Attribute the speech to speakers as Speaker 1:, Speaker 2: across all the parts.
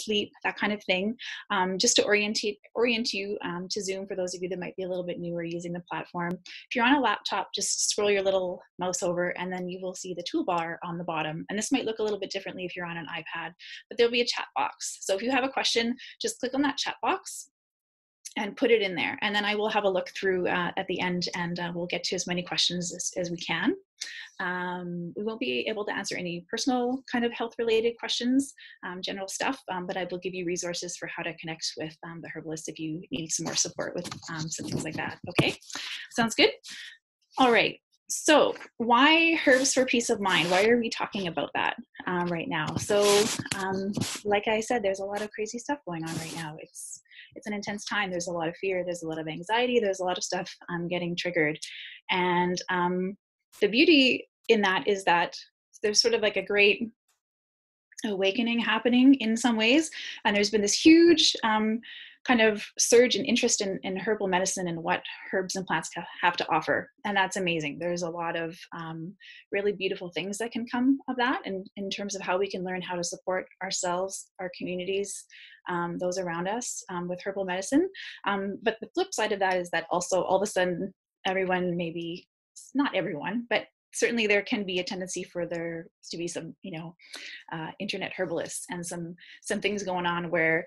Speaker 1: sleep, that kind of thing, just to orient you to Zoom for those of you that might be a little bit newer using the platform. If you're on a laptop, just scroll your little mouse over and then you will see the toolbar on the bottom. And this might look a little bit differently if you're on an iPad, but there'll be a chat box. So if you have a question, just click on that chat box and put it in there. And then I will have a look through at the end, and we'll get to as many questions as we can. We won't be able to answer any personal kind of health related questions, general stuff, but I will give you resources for how to connect with the herbalist if you need some more support with some things like that. Okay, sounds good? All right. So why herbs for peace of mind? Why are we talking about that right now? So like I said, there's a lot of crazy stuff going on right now. It's an intense time. There's a lot of fear. There's a lot of anxiety. There's a lot of stuff getting triggered. And the beauty in that is that there's sort of like a great awakening happening in some ways. And there's been this huge kind of surge in interest in herbal medicine and what herbs and plants have to offer. And that's amazing. There's a lot of really beautiful things that can come of that in terms of how we can learn how to support ourselves, our communities, those around us with herbal medicine. But the flip side of that is that also all of a sudden, everyone, maybe not everyone, but certainly there can be a tendency for there to be some, internet herbalists and some things going on where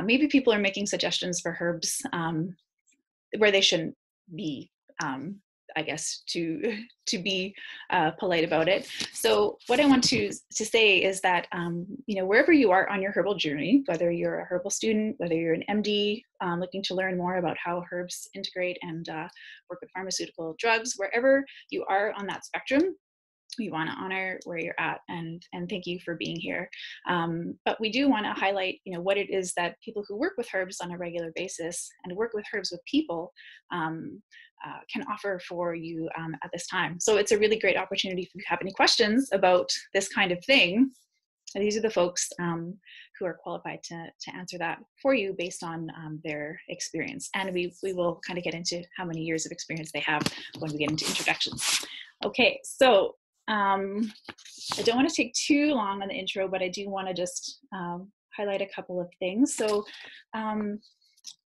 Speaker 1: maybe people are making suggestions for herbs where they shouldn't be, I guess, to be polite about it. So what I want to say is that, wherever you are on your herbal journey, whether you're a herbal student, whether you're an MD looking to learn more about how herbs integrate and work with pharmaceutical drugs, wherever you are on that spectrum, we want to honor where you're at and thank you for being here. But we do want to highlight, what it is that people who work with herbs on a regular basis and work with herbs with people can offer for you at this time. So it's a really great opportunity if you have any questions about this kind of thing. And these are the folks who are qualified to answer that for you based on their experience. And we will kind of get into how many years of experience they have when we get into introductions. Okay, so I don't want to take too long on the intro, but I do want to just highlight a couple of things. So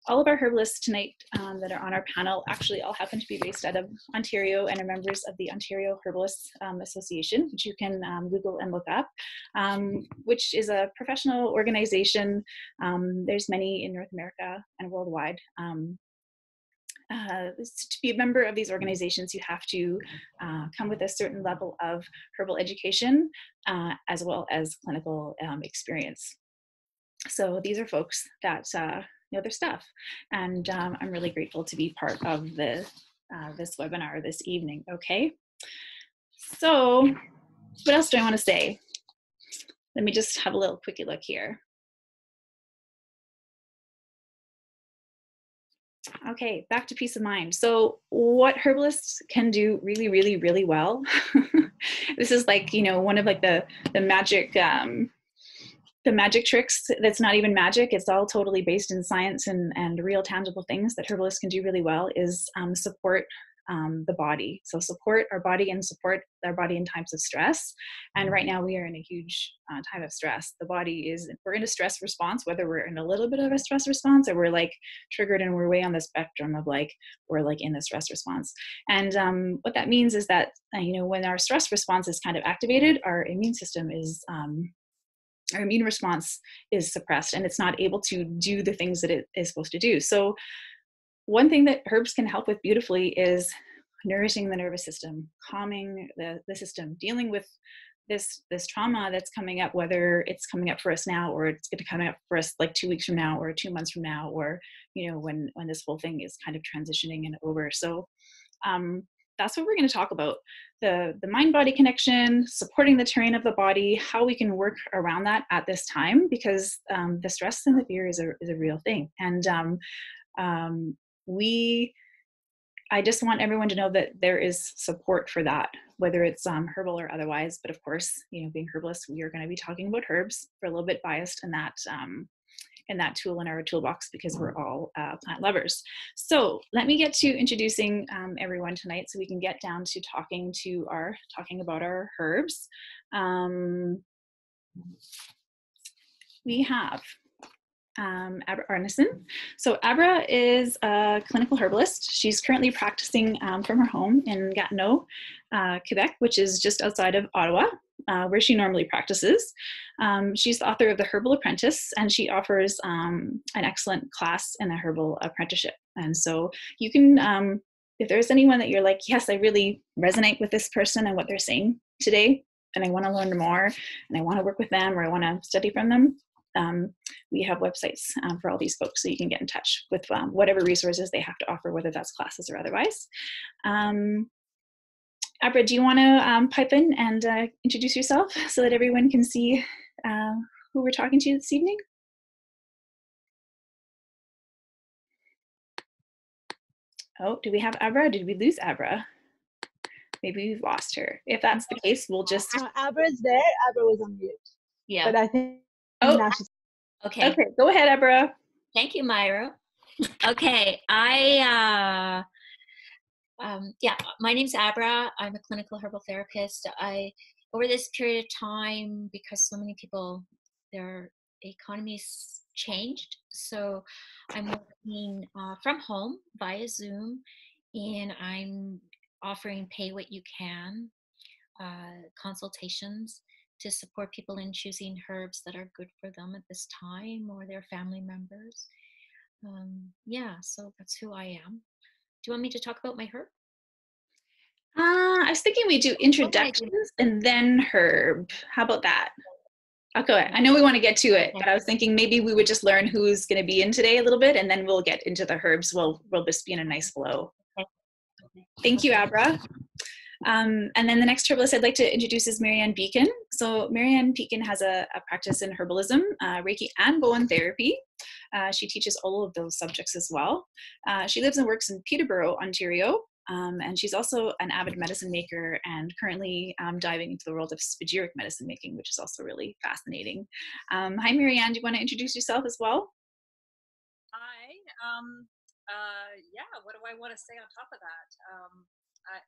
Speaker 1: all of our herbalists tonight that are on our panel actually all happen to be based out of Ontario and are members of the Ontario Herbalists Association, which you can Google and look up, which is a professional organization. There's many in North America and worldwide. To be a member of these organizations, you have to come with a certain level of herbal education as well as clinical experience. So these are folks that know their stuff, and I'm really grateful to be part of this webinar this evening. Okay, so what else do I want to say? Let me just have a little quickie look here. Okay, back to peace of mind. So what herbalists can do really, really, really well. This is like, one of like the magic tricks that's not even magic. It's all totally based in science and real tangible things that herbalists can do really well is support the body. So support our body and support our body in times of stress. And right now we are in a huge time of stress. The body we're in a stress response, whether we're in a little bit of a stress response or we're like triggered and we're way on the spectrum of like, we're like in the stress response. And what that means is that, when our stress response is kind of activated, our immune system is, our immune response is suppressed and it's not able to do the things that it is supposed to do. So one thing that herbs can help with beautifully is nourishing the nervous system, calming the system, dealing with this trauma that's coming up, whether it's coming up for us now or it's going to come up for us like 2 weeks from now or 2 months from now, or when this whole thing is kind of transitioning and over. So that's what we're going to talk about: the mind-body connection, supporting the terrain of the body, how we can work around that at this time, because the stress and the fear is a real thing. And I just want everyone to know that there is support for that, whether it's herbal or otherwise. But of course, being herbalists, we are going to be talking about herbs. We're a little bit biased in that tool in our toolbox because we're all plant lovers. So let me get to introducing everyone tonight so we can get down to talking about our herbs. We have Abra Arneson. So Abra is a clinical herbalist. She's currently practicing from her home in Gatineau, Quebec, which is just outside of Ottawa, where she normally practices. She's the author of The Herbal Apprentice, and she offers an excellent class in a herbal apprenticeship. And so you can, if there's anyone that you're like, yes, I really resonate with this person and what they're saying today, and I want to learn more, and I want to work with them, or I want to study from them, we have websites for all these folks, so you can get in touch with whatever resources they have to offer, whether that's classes or otherwise. Abra, do you want to pipe in and introduce yourself so that everyone can see who we're talking to this evening? Oh, do we have Abra? Did we lose Abra? Maybe we've lost her. If that's the case, we'll just...
Speaker 2: Abra's there. Abra was on mute.
Speaker 3: Yeah.
Speaker 2: But I think
Speaker 1: now
Speaker 2: she's...
Speaker 3: Okay.
Speaker 1: Okay, go ahead, Abra.
Speaker 3: Thank you, Myra. Okay, yeah, my name's Abra. I'm a clinical herbal therapist. Over this period of time, because so many people, their economies changed, so I'm working from home via Zoom, and I'm offering pay what you can consultations to support people in choosing herbs that are good for them at this time or their family members. Yeah, so that's who I am. Do you want me to talk about my herb?
Speaker 1: I was thinking we do introductions and then herb. How about that? I'll go ahead. I know we want to get to it, but I was thinking maybe we would just learn who's going to be in today a little bit, and then we'll get into the herbs. We'll just be in a nice flow. Thank you, Abra. And then the next herbalist I'd like to introduce is Marianne Beacon. So Marianne Beacon has a practice in herbalism, Reiki, and Bowen therapy. She teaches all of those subjects as well. She lives and works in Peterborough, Ontario, and she's also an avid medicine maker and currently diving into the world of spagyric medicine making, which is also really fascinating. Hi, Marianne. Do you want to introduce yourself as well?
Speaker 4: Hi. Yeah, what do I want to say on top of that?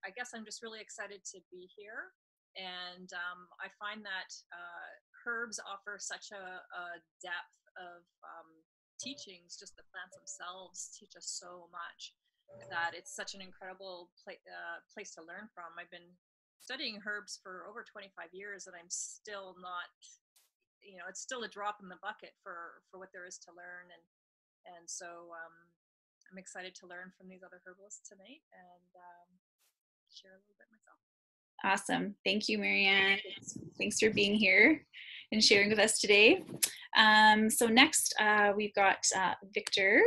Speaker 4: I guess I'm just really excited to be here. And I find that herbs offer such a depth of teachings, just the plants themselves teach us so much that it's such an incredible place to learn from. I've been studying herbs for over 25 years and I'm still not, it's still a drop in the bucket for what there is to learn. And so I'm excited to learn from these other herbalists tonight and share a little bit myself.
Speaker 1: Awesome. Thank you, Marianne. Thanks for being here and sharing with us today. So next we've got Victor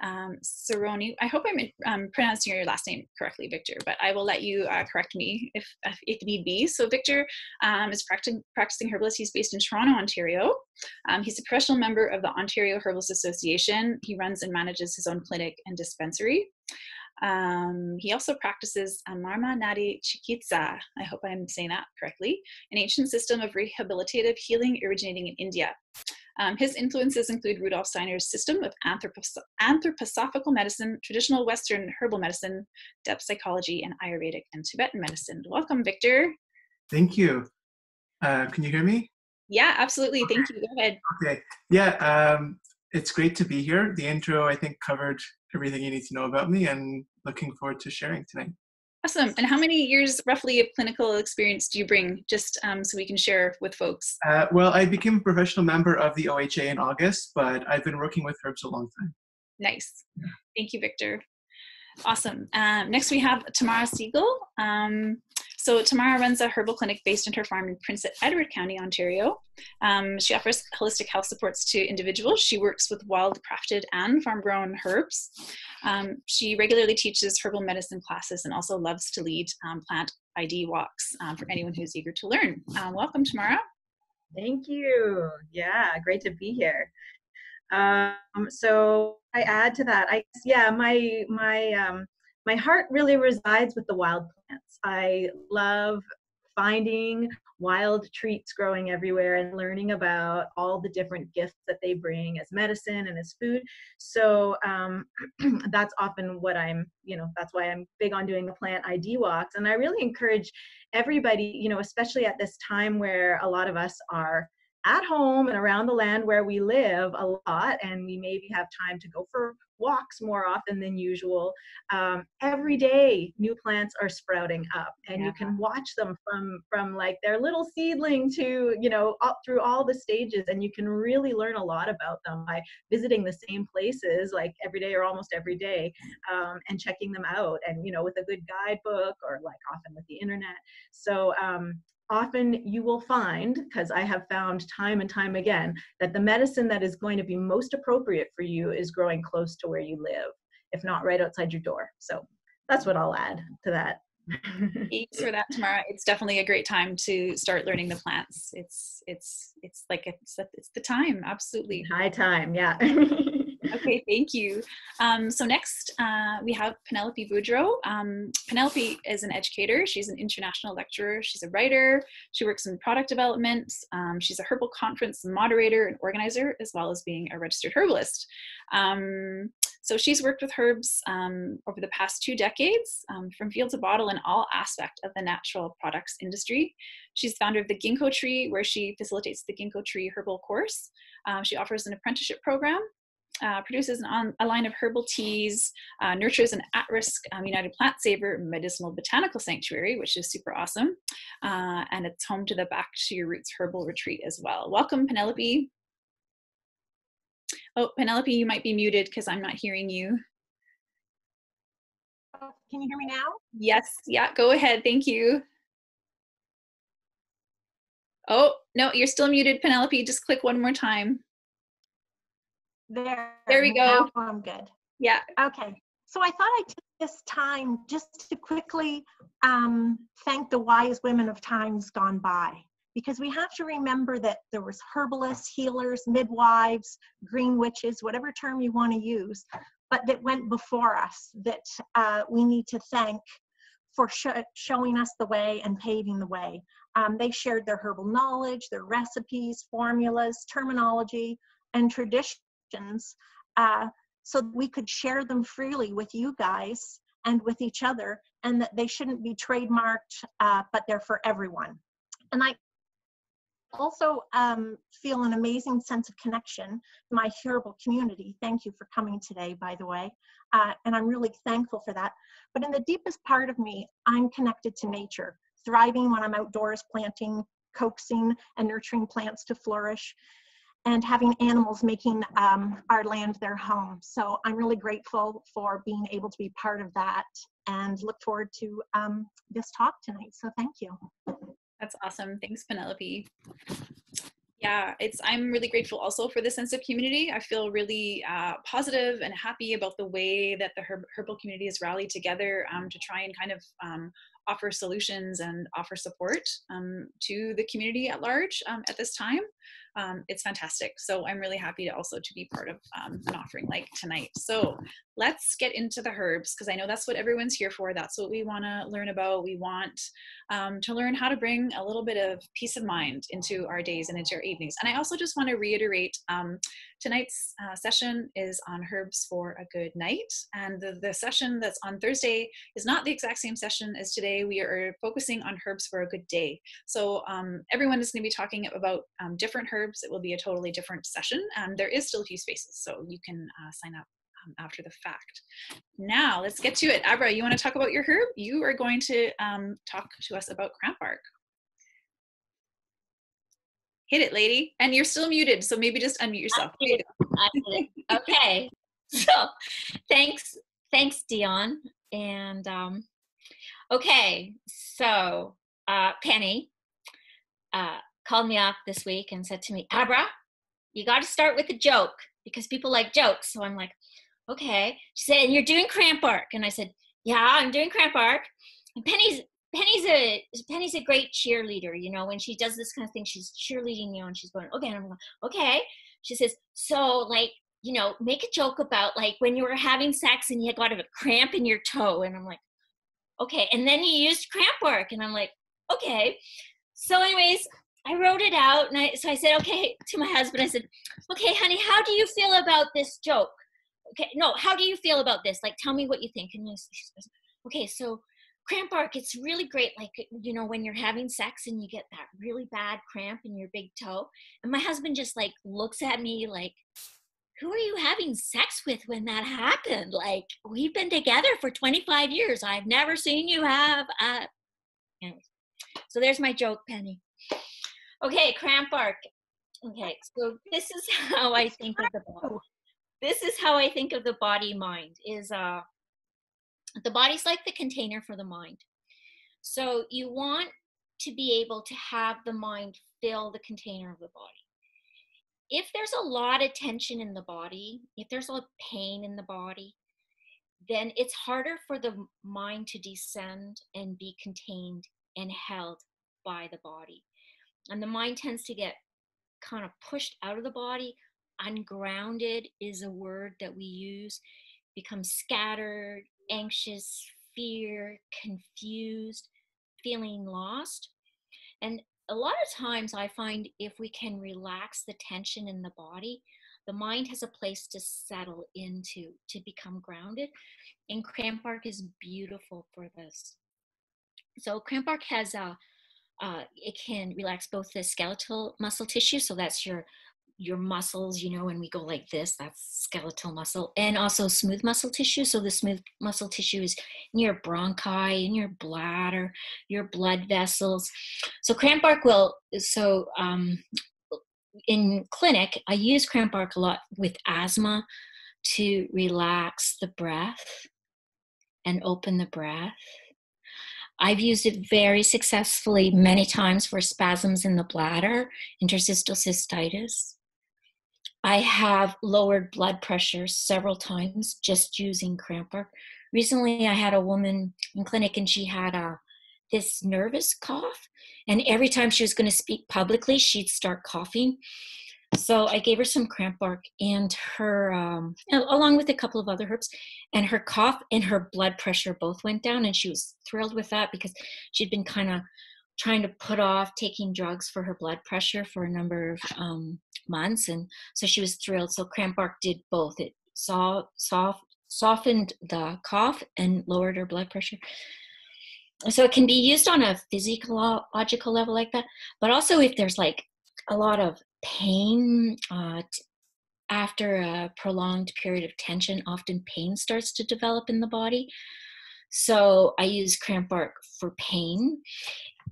Speaker 1: Cerrone. I hope I'm pronouncing your last name correctly, Victor, but I will let you correct me if need be. So Victor is practicing herbalist. He's based in Toronto, Ontario. He's a professional member of the Ontario Herbalists Association. He runs and manages his own clinic and dispensary. He also practices Marma Nadi Chikitsa, I hope I'm saying that correctly, an ancient system of rehabilitative healing originating in India. His influences include Rudolf Steiner's system of anthroposophical medicine, traditional Western herbal medicine, depth psychology, and Ayurvedic and Tibetan medicine. Welcome, Victor.
Speaker 5: Thank you. Can you hear me?
Speaker 1: Yeah, absolutely. Thank you. Go ahead.
Speaker 5: Okay. Yeah, it's great to be here. The intro, I think, covered everything you need to know about me, and looking forward to sharing tonight.
Speaker 1: Awesome. And how many years roughly of clinical experience do you bring, just so we can share with folks?
Speaker 5: Well, I became a professional member of the OHA in August, but I've been working with herbs a long time.
Speaker 1: Nice. Thank you, Victor. Awesome. Next we have Tamara Siegel. So Tamara runs a herbal clinic based in her farm in Prince Edward County, Ontario. She offers holistic health supports to individuals. She works with wild crafted and farm grown herbs. She regularly teaches herbal medicine classes and also loves to lead plant ID walks for anyone who's eager to learn. Welcome, Tamara.
Speaker 6: Thank you. Yeah, great to be here. So I add to that, my heart really resides with the wild plants. I love finding wild treats growing everywhere and learning about all the different gifts that they bring as medicine and as food. So that's often what that's why I'm big on doing the plant ID walks. And I really encourage everybody, especially at this time where a lot of us are at home and around the land where we live a lot, and we maybe have time to go for walks more often than usual, every day new plants are sprouting up, and you can watch them from like their little seedling to, you know, up through all the stages, and you can really learn a lot about them by visiting the same places like every day or almost every day, and checking them out, and, you know, with a good guidebook, or like often with the internet. So often you will find, because I have found time and time again, that the medicine that is going to be most appropriate for you is growing close to where you live, if not right outside your door. So that's what I'll add to that.
Speaker 1: Thanks for that, Tamara. It's definitely a great time to start learning the plants. It's the time. Absolutely.
Speaker 6: High time. Yeah.
Speaker 1: Okay, thank you. So next we have Penelope Boudreau. Penelope is an educator. She's an international lecturer. She's a writer. She works in product development. She's a herbal conference moderator and organizer, as well as being a registered herbalist. So she's worked with herbs over the past 2 decades, from field to bottle in all aspects of the natural products industry. She's founder of the Ginkgo Tree, where she facilitates the Ginkgo Tree Herbal course. She offers an apprenticeship program, produces a line of herbal teas, nurtures an at-risk United Plant Saver medicinal botanical sanctuary, which is super awesome. And it's home to the Back to Your Roots Herbal Retreat as well. Welcome, Penelope. Oh, Penelope, you might be muted because I'm not hearing you.
Speaker 7: Can you hear me now?
Speaker 1: Yes, yeah, go ahead, thank you. Oh, no, you're still muted, Penelope. Just click one more time.
Speaker 7: There
Speaker 1: we go.
Speaker 7: Now I'm good.
Speaker 1: Yeah.
Speaker 7: Okay. So I thought I'd take this time just to quickly thank the wise women of times gone by, because we have to remember that there was herbalists, healers, midwives, green witches, whatever term you want to use, but that went before us, that we need to thank for showing us the way and paving the way. They shared their herbal knowledge, their recipes, formulas, terminology, and traditions, so that we could share them freely with you guys and with each other, and that they shouldn't be trademarked, but they're for everyone. And I also feel an amazing sense of connection to my herbal community. Thank you for coming today, by the way. And I'm really thankful for that. But in the deepest part of me, I'm connected to nature, thriving when I'm outdoors planting, coaxing and nurturing plants to flourish, and having animals making our land their home. So I'm really grateful for being able to be part of that, and look forward to this talk tonight. So thank you.
Speaker 1: That's awesome. Thanks, Penelope. Yeah, I'm really grateful also for the sense of community. I feel really positive and happy about the way that the herbal community has rallied together to try and kind of offer solutions and offer support to the community at large at this time. It's fantastic. So I'm really happy to also to be part of an offering like tonight. So let's get into the herbs, because I know that's what everyone's here for. That's what we want to learn about. We want to learn how to bring a little bit of peace of mind into our days and into our evenings. And I also just want to reiterate, tonight's session is on herbs for a good night. And the session that's on Thursday is not the exact same session as today. We are focusing on herbs for a good day. So everyone is going to be talking about different herbs. It will be a totally different session. There is still a few spaces, so you can sign up after the fact. Now let's get to it. Abra, you want to talk about your herb? You are going to talk to us about crampbark. Hit it, lady. And you're still muted, so maybe just unmute yourself.
Speaker 3: Okay. So thanks, Dion. And okay, so Penny called me up this week and said to me, Abra, you got to start with a joke, because people like jokes. So I'm like, okay. She said, and you're doing crampbark. And I said, yeah, I'm doing crampbark. And Penny's a great cheerleader. You know, when she does this kind of thing, she's cheerleading you, and she's going, okay. And I'm going, okay. She says, so like, you know, make a joke about like when you were having sex and you got a cramp in your toe. And I'm like, okay. And then you used crampbark. And I'm like, okay. So anyways, I wrote it out, and so I said, okay, to my husband, I said, okay, honey, how do you feel about this joke? Okay, no, how do you feel about this? Like, tell me what you think. And she goes, okay, so cramp bark, it's really great. Like, you know, when you're having sex and you get that really bad cramp in your big toe. And my husband just like looks at me like, who are you having sex with when that happened? Like, we've been together for 25 years. I've never seen you have a... Anyways, so there's my joke, Penny. Okay, cramp bark. Okay, so this is how I think of the body. This is how I think of the body mind is the body's like the container for the mind. So you want to be able to have the mind fill the container of the body. If there's a lot of tension in the body, if there's a lot of pain in the body, then it's harder for the mind to descend and be contained and held by the body. And the mind tends to get kind of pushed out of the body. Ungrounded is a word that we use. Become scattered, anxious, fear, confused, feeling lost. And a lot of times I find if we can relax the tension in the body, the mind has a place to settle into, to become grounded. And cramp bark is beautiful for this. So cramp bark has it can relax both the skeletal muscle tissue, so that's your muscles, you know, when we go like this, that's skeletal muscle, and also smooth muscle tissue. So the smooth muscle tissue is in your bronchi, in your bladder, your blood vessels. So cramp bark will, in clinic, I use cramp bark a lot with asthma to relax the breath and open the breath. I've used it very successfully many times for spasms in the bladder, interstitial cystitis. I have lowered blood pressure several times just using cramp bark. Recently, I had a woman in clinic and she had this nervous cough. And every time she was going to speak publicly, she'd start coughing. So I gave her some cramp bark and her, along with a couple of other herbs, and her cough and her blood pressure both went down. And she was thrilled with that because she'd been kind of trying to put off taking drugs for her blood pressure for a number of months. And so she was thrilled. So cramp bark did both. It softened the cough and lowered her blood pressure. So it can be used on a physiological level like that, but also if there's like a lot of pain after a prolonged period of tension, often pain starts to develop in the body. So I use cramp bark for pain.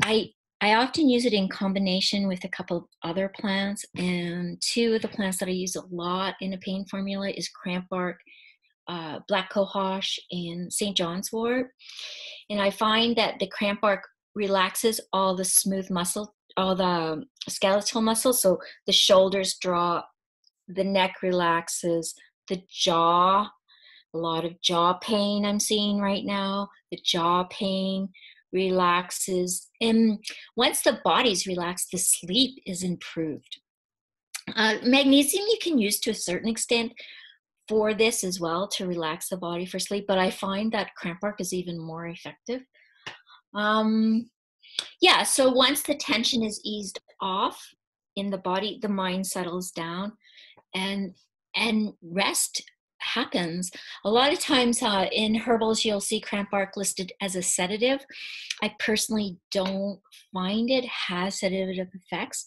Speaker 3: I often use it in combination with a couple of other plants, and two of the plants that I use a lot in a pain formula is cramp bark, black cohosh, and St. John's wort. And I find that the cramp bark relaxes all the smooth muscle, all the skeletal muscles. So the shoulders drop, the neck relaxes, the jaw, a lot of jaw pain I'm seeing right now. The jaw pain relaxes. And once the body's relaxed, the sleep is improved. Magnesium you can use to a certain extent for this as well, to relax the body for sleep, but I find that cramp bark is even more effective. Yeah, so once the tension is eased off in the body, the mind settles down and rest happens. A lot of times in herbals, you'll see cramp bark listed as a sedative. I personally don't find it has sedative effects.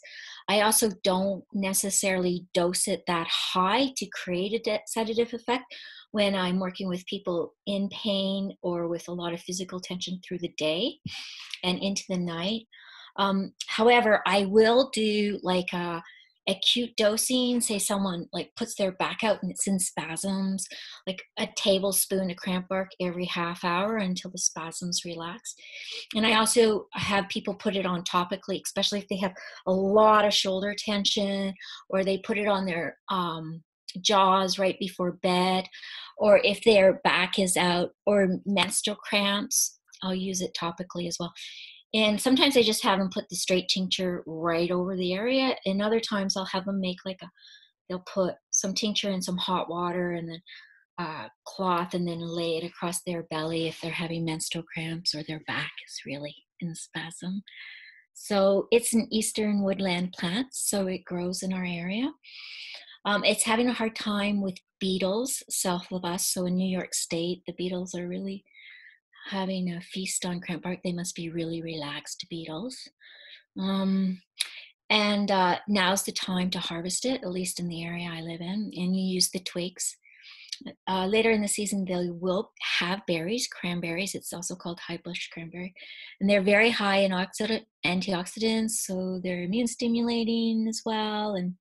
Speaker 3: I also don't necessarily dose it that high to create a sedative effect when I'm working with people in pain or with a lot of physical tension through the day and into the night. However, I will do like a acute dosing, say someone like puts their back out and it's in spasms, like a tablespoon of cramp bark every half hour until the spasms relax. And I also have people put it on topically, especially if they have a lot of shoulder tension, or they put it on their jaws right before bed, or if their back is out, or menstrual cramps, I'll use it topically as well. And sometimes I just have them put the straight tincture right over the area. And other times I'll have them make like they'll put some tincture in some hot water and then cloth and then lay it across their belly if they're having menstrual cramps or their back is really in spasm. So it's an eastern woodland plant, so it grows in our area. It's having a hard time with beetles south of us. So in New York State, the beetles are really having a feast on cramp bark. They must be really relaxed beetles. And now's the time to harvest it, at least in the area I live in, and you use the twigs. Later in the season, they will have berries, cranberries. It's also called high bush cranberry. And they're very high in antioxidants, so they're immune stimulating as well. And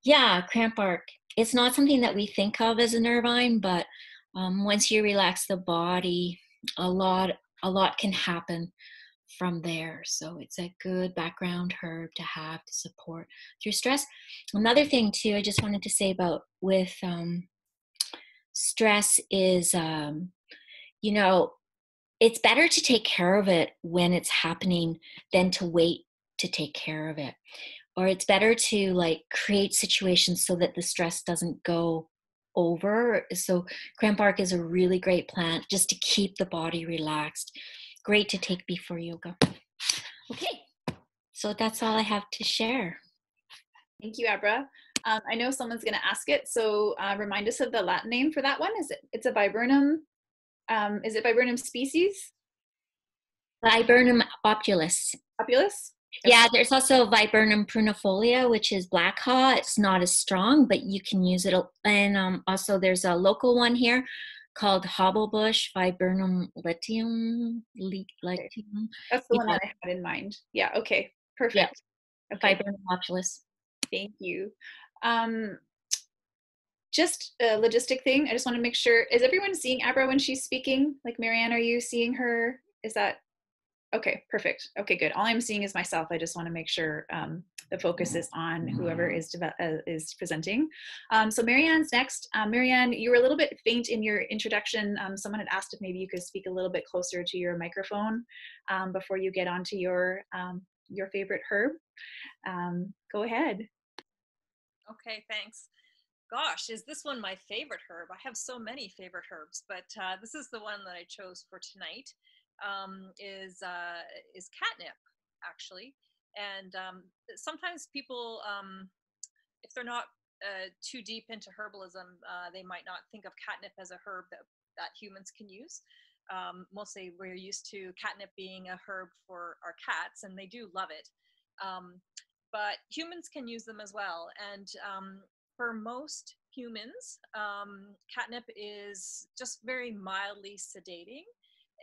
Speaker 3: yeah, cramp bark. It's not something that we think of as a nervine, but once you relax the body, a lot can happen from there. So it's a good background herb to have to support through stress. Another thing too, I just wanted to say about with stress is, you know, it's better to take care of it when it's happening than to wait to take care of it. Or it's better to like create situations so that the stress doesn't go over. So cramp bark is a really great plant just to keep the body relaxed. Great to take before yoga. Okay, so that's all I have to share.
Speaker 1: Thank you, Abra. I know someone's going to ask it, so remind us of the Latin name for that one. It's a viburnum? Is it viburnum species?
Speaker 3: Viburnum opulus.
Speaker 1: Opulus?
Speaker 3: Yeah, there's also Viburnum prunifolia, which is black haw. It's not as strong, but you can use it. And also there's a local one here called hobblebush, Viburnum litium.
Speaker 1: That's the one that I had in mind. Yeah, okay, perfect.
Speaker 3: Yeah.
Speaker 1: Okay.
Speaker 3: Viburnum opulus.
Speaker 1: Thank you. Just a logistic thing. I just want to make sure, is everyone seeing Abra when she's speaking? Like Marianne, are you seeing her? Is that, okay, perfect. Okay, good. All I'm seeing is myself. I just want to make sure the focus is on whoever is presenting. So Marianne's next. Marianne, you were a little bit faint in your introduction. Someone had asked if maybe you could speak a little bit closer to your microphone before you get onto your favorite herb. Go ahead.
Speaker 4: Okay, thanks. Gosh, is this one my favorite herb? I have so many favorite herbs, but this is the one that I chose for tonight. Is catnip, actually. And sometimes people, if they're not too deep into herbalism, they might not think of catnip as a herb that humans can use. Mostly we're used to catnip being a herb for our cats, and they do love it. But humans can use them as well. And for most humans, catnip is just very mildly sedating.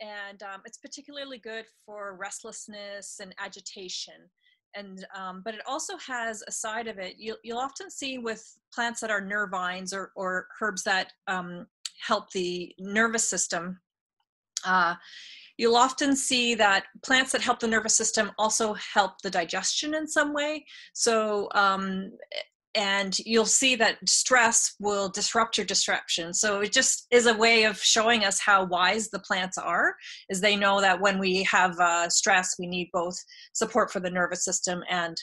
Speaker 4: And it's particularly good for restlessness and agitation. And but it also has a side of it. You'll often see with plants that are nervines or herbs that help the nervous system. You'll often see that plants that help the nervous system also help the digestion in some way. So, and you'll see that stress will disrupt your digestion. So it just is a way of showing us how wise the plants are, is they know that when we have stress, we need both support for the nervous system and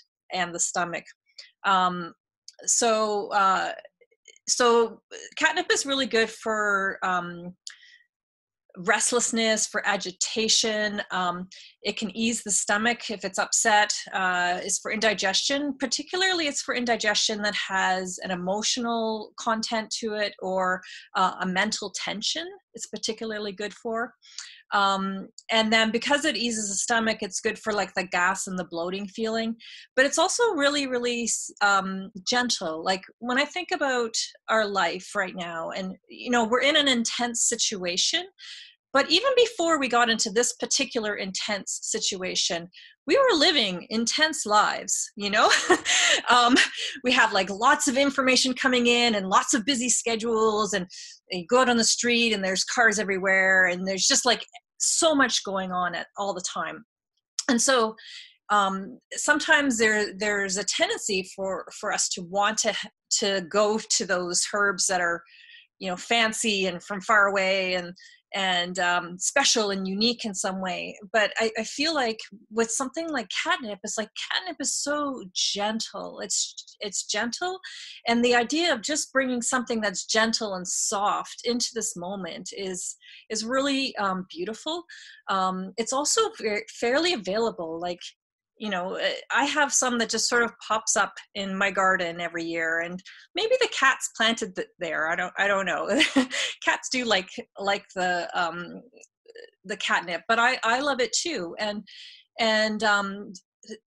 Speaker 4: the stomach. So catnip is really good for restlessness, for agitation. It can ease the stomach if it's upset. It's for indigestion. Particularly, it's for indigestion that has an emotional content to it or a mental tension. It's particularly good for. And then because it eases the stomach, it's good for like the gas and the bloating feeling. But it's also really, really gentle. Like when I think about our life right now, and you know, we're in an intense situation. But even before we got into this particular intense situation, we were living intense lives, you know? We have like lots of information coming in and lots of busy schedules, and you go out on the street and there's cars everywhere, and there's just like so much going on all the time. And so sometimes there's a tendency for us to want to go to those herbs that are, you know, fancy and from far away and special and unique in some way. But I feel like with something like catnip, it's like catnip is so gentle. It's gentle. And the idea of just bringing something that's gentle and soft into this moment is really beautiful. It's also fairly available. Like, you know, I have some that just sort of pops up in my garden every year, and maybe the cats planted there. I don't know. Cats do like the the catnip, but I love it too. And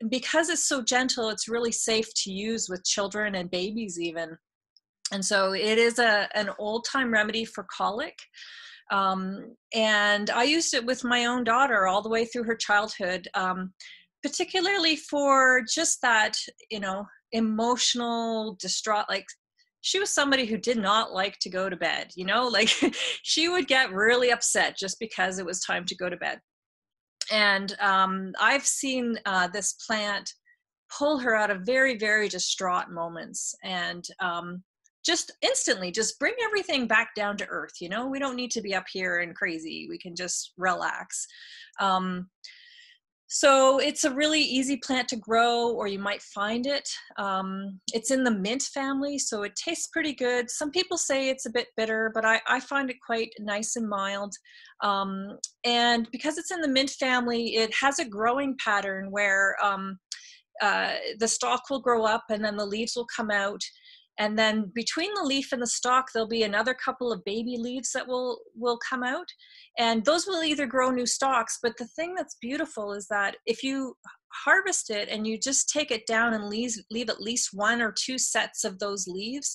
Speaker 4: because it's so gentle, it's really safe to use with children and babies even. And so it is an old time remedy for colic. And I used it with my own daughter all the way through her childhood, particularly for just that, emotional distraught, like she was somebody who did not like to go to bed, like she would get really upset just because it was time to go to bed. And I've seen this plant pull her out of very, very distraught moments, and just instantly just bring everything back down to earth. We don't need to be up here and crazy. We can just relax. So it's a really easy plant to grow, or you might find it. It's in the mint family, so it tastes pretty good. Some people say it's a bit bitter, but I find it quite nice and mild. And because it's in the mint family, it has a growing pattern where the stalk will grow up and then the leaves will come out. And then between the leaf and the stalk, there'll be another couple of baby leaves that will come out. And those will either grow new stalks. But the thing that's beautiful is that if you harvest it and you just take it down and leave at least 1 or 2 sets of those leaves,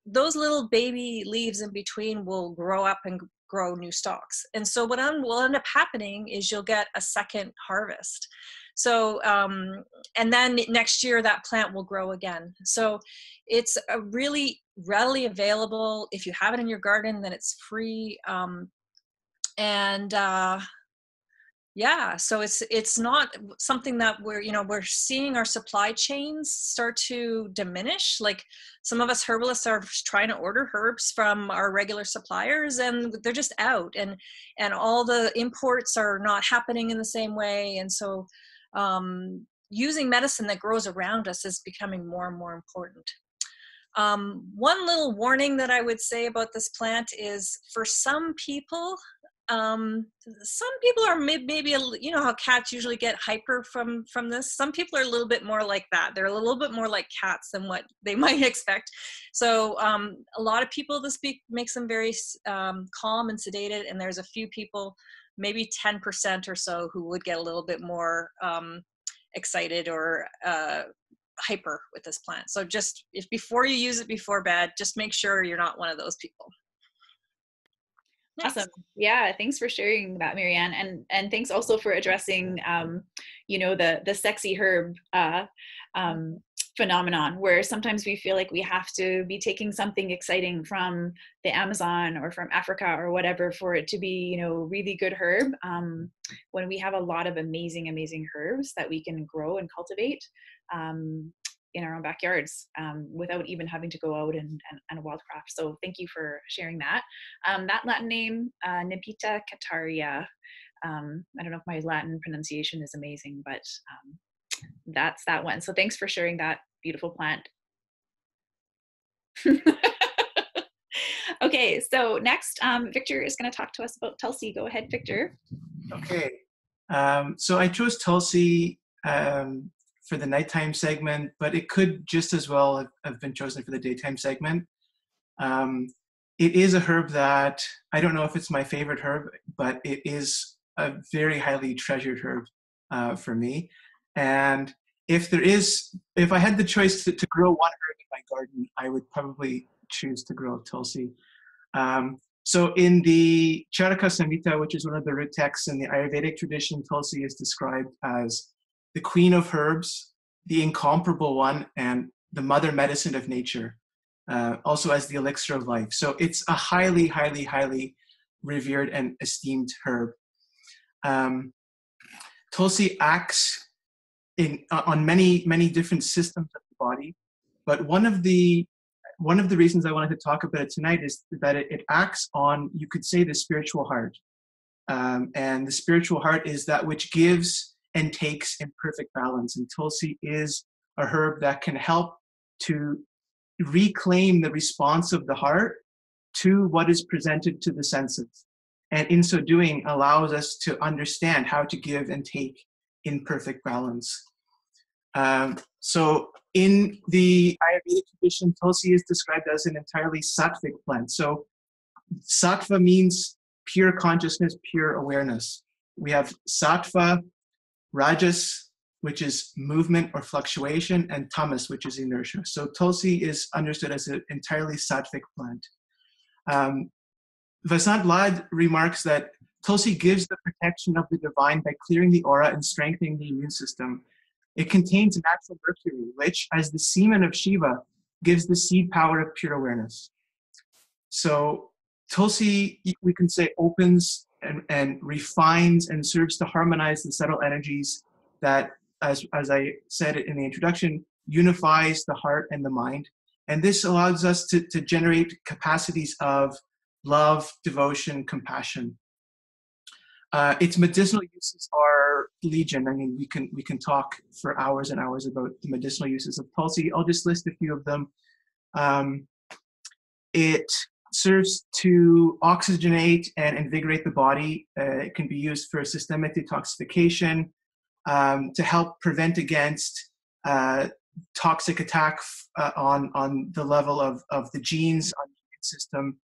Speaker 4: those little baby leaves in between will grow up and grow new stalks. And so what will end up happening is you'll get a second harvest. So, and then next year that plant will grow again. So it's a really readily available. If you have it in your garden, then it's free. Yeah, so it's not something that we're seeing our supply chains start to diminish. Like some of us herbalists are trying to order herbs from our regular suppliers, and they're just out, and all the imports are not happening in the same way. And so using medicine that grows around us is becoming more and more important. One little warning that I would say about this plant is, for some people are maybe how cats usually get hyper from this. Some people are a little bit more like that. They're a little bit more like cats than what they might expect. So a lot of people, this makes them very calm and sedated, and there's a few people, maybe 10% or so, who would get a little bit more excited or hyper with this plant. So just before you use it before bed, just make sure you're not one of those people.
Speaker 1: Awesome. Yeah, thanks for sharing that, Marianne, and thanks also for addressing the sexy herb phenomenon, where sometimes we feel like we have to be taking something exciting from the Amazon or from Africa or whatever for it to be really good herb, when we have a lot of amazing herbs that we can grow and cultivate in our own backyards, without even having to go out and wildcraft. So thank you for sharing that. That Latin name, Nepeta cataria. I don't know if my Latin pronunciation is amazing, but that's that one. So thanks for sharing that beautiful plant. Okay, so next, Victor is going to talk to us about Tulsi. Go ahead, Victor.
Speaker 5: Okay, so I chose Tulsi for the nighttime segment, but it could just as well have been chosen for the daytime segment. It is a herb that, I don't know if it's my favorite herb, but it is a very highly treasured herb for me. And if I had the choice to grow one herb in my garden, I would probably choose to grow Tulsi. So in the Charaka Samhita, which is one of the root texts in the Ayurvedic tradition, Tulsi is described as the queen of herbs, the incomparable one, and the mother medicine of nature, also as the elixir of life. So it's a highly revered and esteemed herb. Tulsi acts on many different systems of the body, but one of the reasons I wanted to talk about it tonight is that it acts on, you could say, the spiritual heart. And the spiritual heart is that which gives and takes in perfect balance. And Tulsi is a herb that can help to reclaim the response of the heart to what is presented to the senses. And in so doing, allows us to understand how to give and take in perfect balance. So in the Ayurvedic tradition, Tulsi is described as an entirely sattvic plant. So sattva means pure consciousness, pure awareness. We have sattva, rajas, which is movement or fluctuation, and tamas, which is inertia. So Tulsi is understood as an entirely sattvic plant. Vasant Lad remarks that Tulsi gives the protection of the divine by clearing the aura and strengthening the immune system. It contains natural mercury, which, as the semen of Shiva, gives the seed power of pure awareness. So Tulsi, we can say, opens and refines and serves to harmonize the subtle energies that, as I said in the introduction, unifies the heart and the mind. And this allows us to generate capacities of love, devotion, compassion. Its medicinal uses are legion. I mean, we can talk for hours and hours about the medicinal uses of Tulsi. I'll just list a few of them. It serves to oxygenate and invigorate the body. It can be used for systemic detoxification, to help prevent against toxic attack on the level of the genes, on the immune system.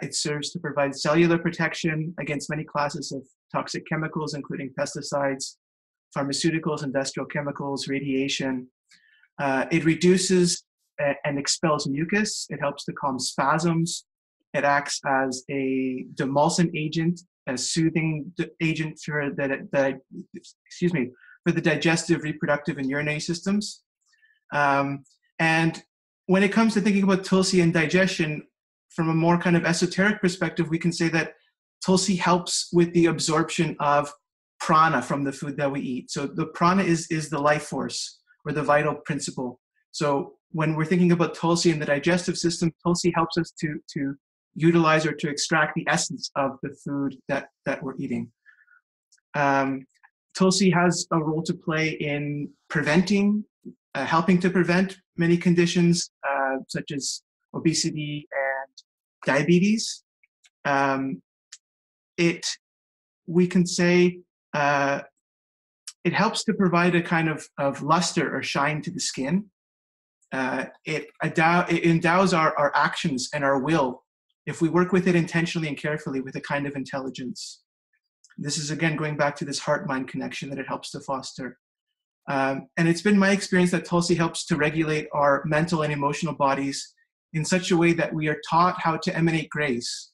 Speaker 5: It serves to provide cellular protection against many classes of toxic chemicals, including pesticides, pharmaceuticals, industrial chemicals, radiation. It reduces and expels mucus. It helps to calm spasms. It acts as a demulcent agent, a soothing agent for the digestive, reproductive, and urinary systems. And when it comes to thinking about Tulsi and digestion, from a more kind of esoteric perspective, we can say that Tulsi helps with the absorption of prana from the food that we eat. So the prana is the life force or the vital principle. So when we're thinking about Tulsi in the digestive system, Tulsi helps us to utilize or to extract the essence of the food that we're eating. Tulsi has a role to play in preventing, helping to prevent many conditions such as obesity and diabetes. We can say it helps to provide a kind of luster or shine to the skin. It endows our actions and our will if we work with it intentionally and carefully with a kind of intelligence. This is, again, going back to this heart-mind connection that it helps to foster. And it's been my experience that Tulsi helps to regulate our mental and emotional bodies in such a way that we are taught how to emanate grace.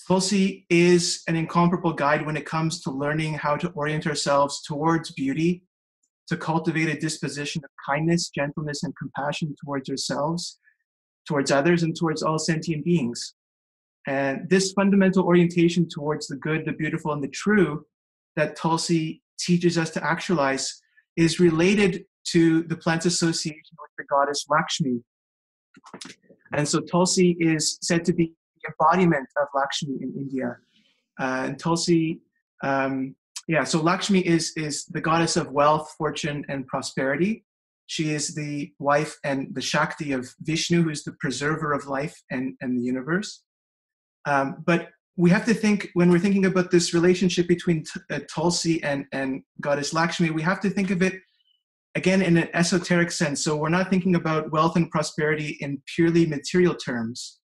Speaker 5: Tulsi is an incomparable guide when it comes to learning how to orient ourselves towards beauty, to cultivate a disposition of kindness, gentleness, and compassion towards ourselves, towards others, and towards all sentient beings. And this fundamental orientation towards the good, the beautiful, and the true that Tulsi teaches us to actualize is related to the plant's association with the goddess Lakshmi. And so Tulsi is said to be the embodiment of Lakshmi in India. And Tulsi, so Lakshmi is the goddess of wealth, fortune, and prosperity. She is the wife and the Shakti of Vishnu, who's the preserver of life and the universe. But we have to think, when we're thinking about this relationship between Tulsi and goddess Lakshmi, we have to think of it, again, in an esoteric sense. So we're not thinking about wealth and prosperity in purely material terms,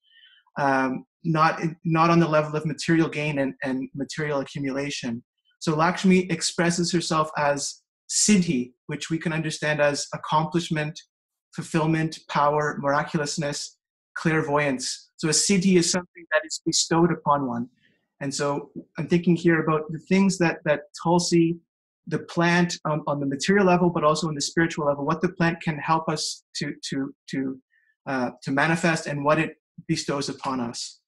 Speaker 5: not on the level of material gain and material accumulation. So Lakshmi expresses herself as Siddhi, which we can understand as accomplishment, fulfillment, power, miraculousness, clairvoyance. So a Siddhi is something that is bestowed upon one. And so I'm thinking here about the things that Tulsi, the plant on the material level, but also on the spiritual level, what the plant can help us to manifest and what it bestows upon us.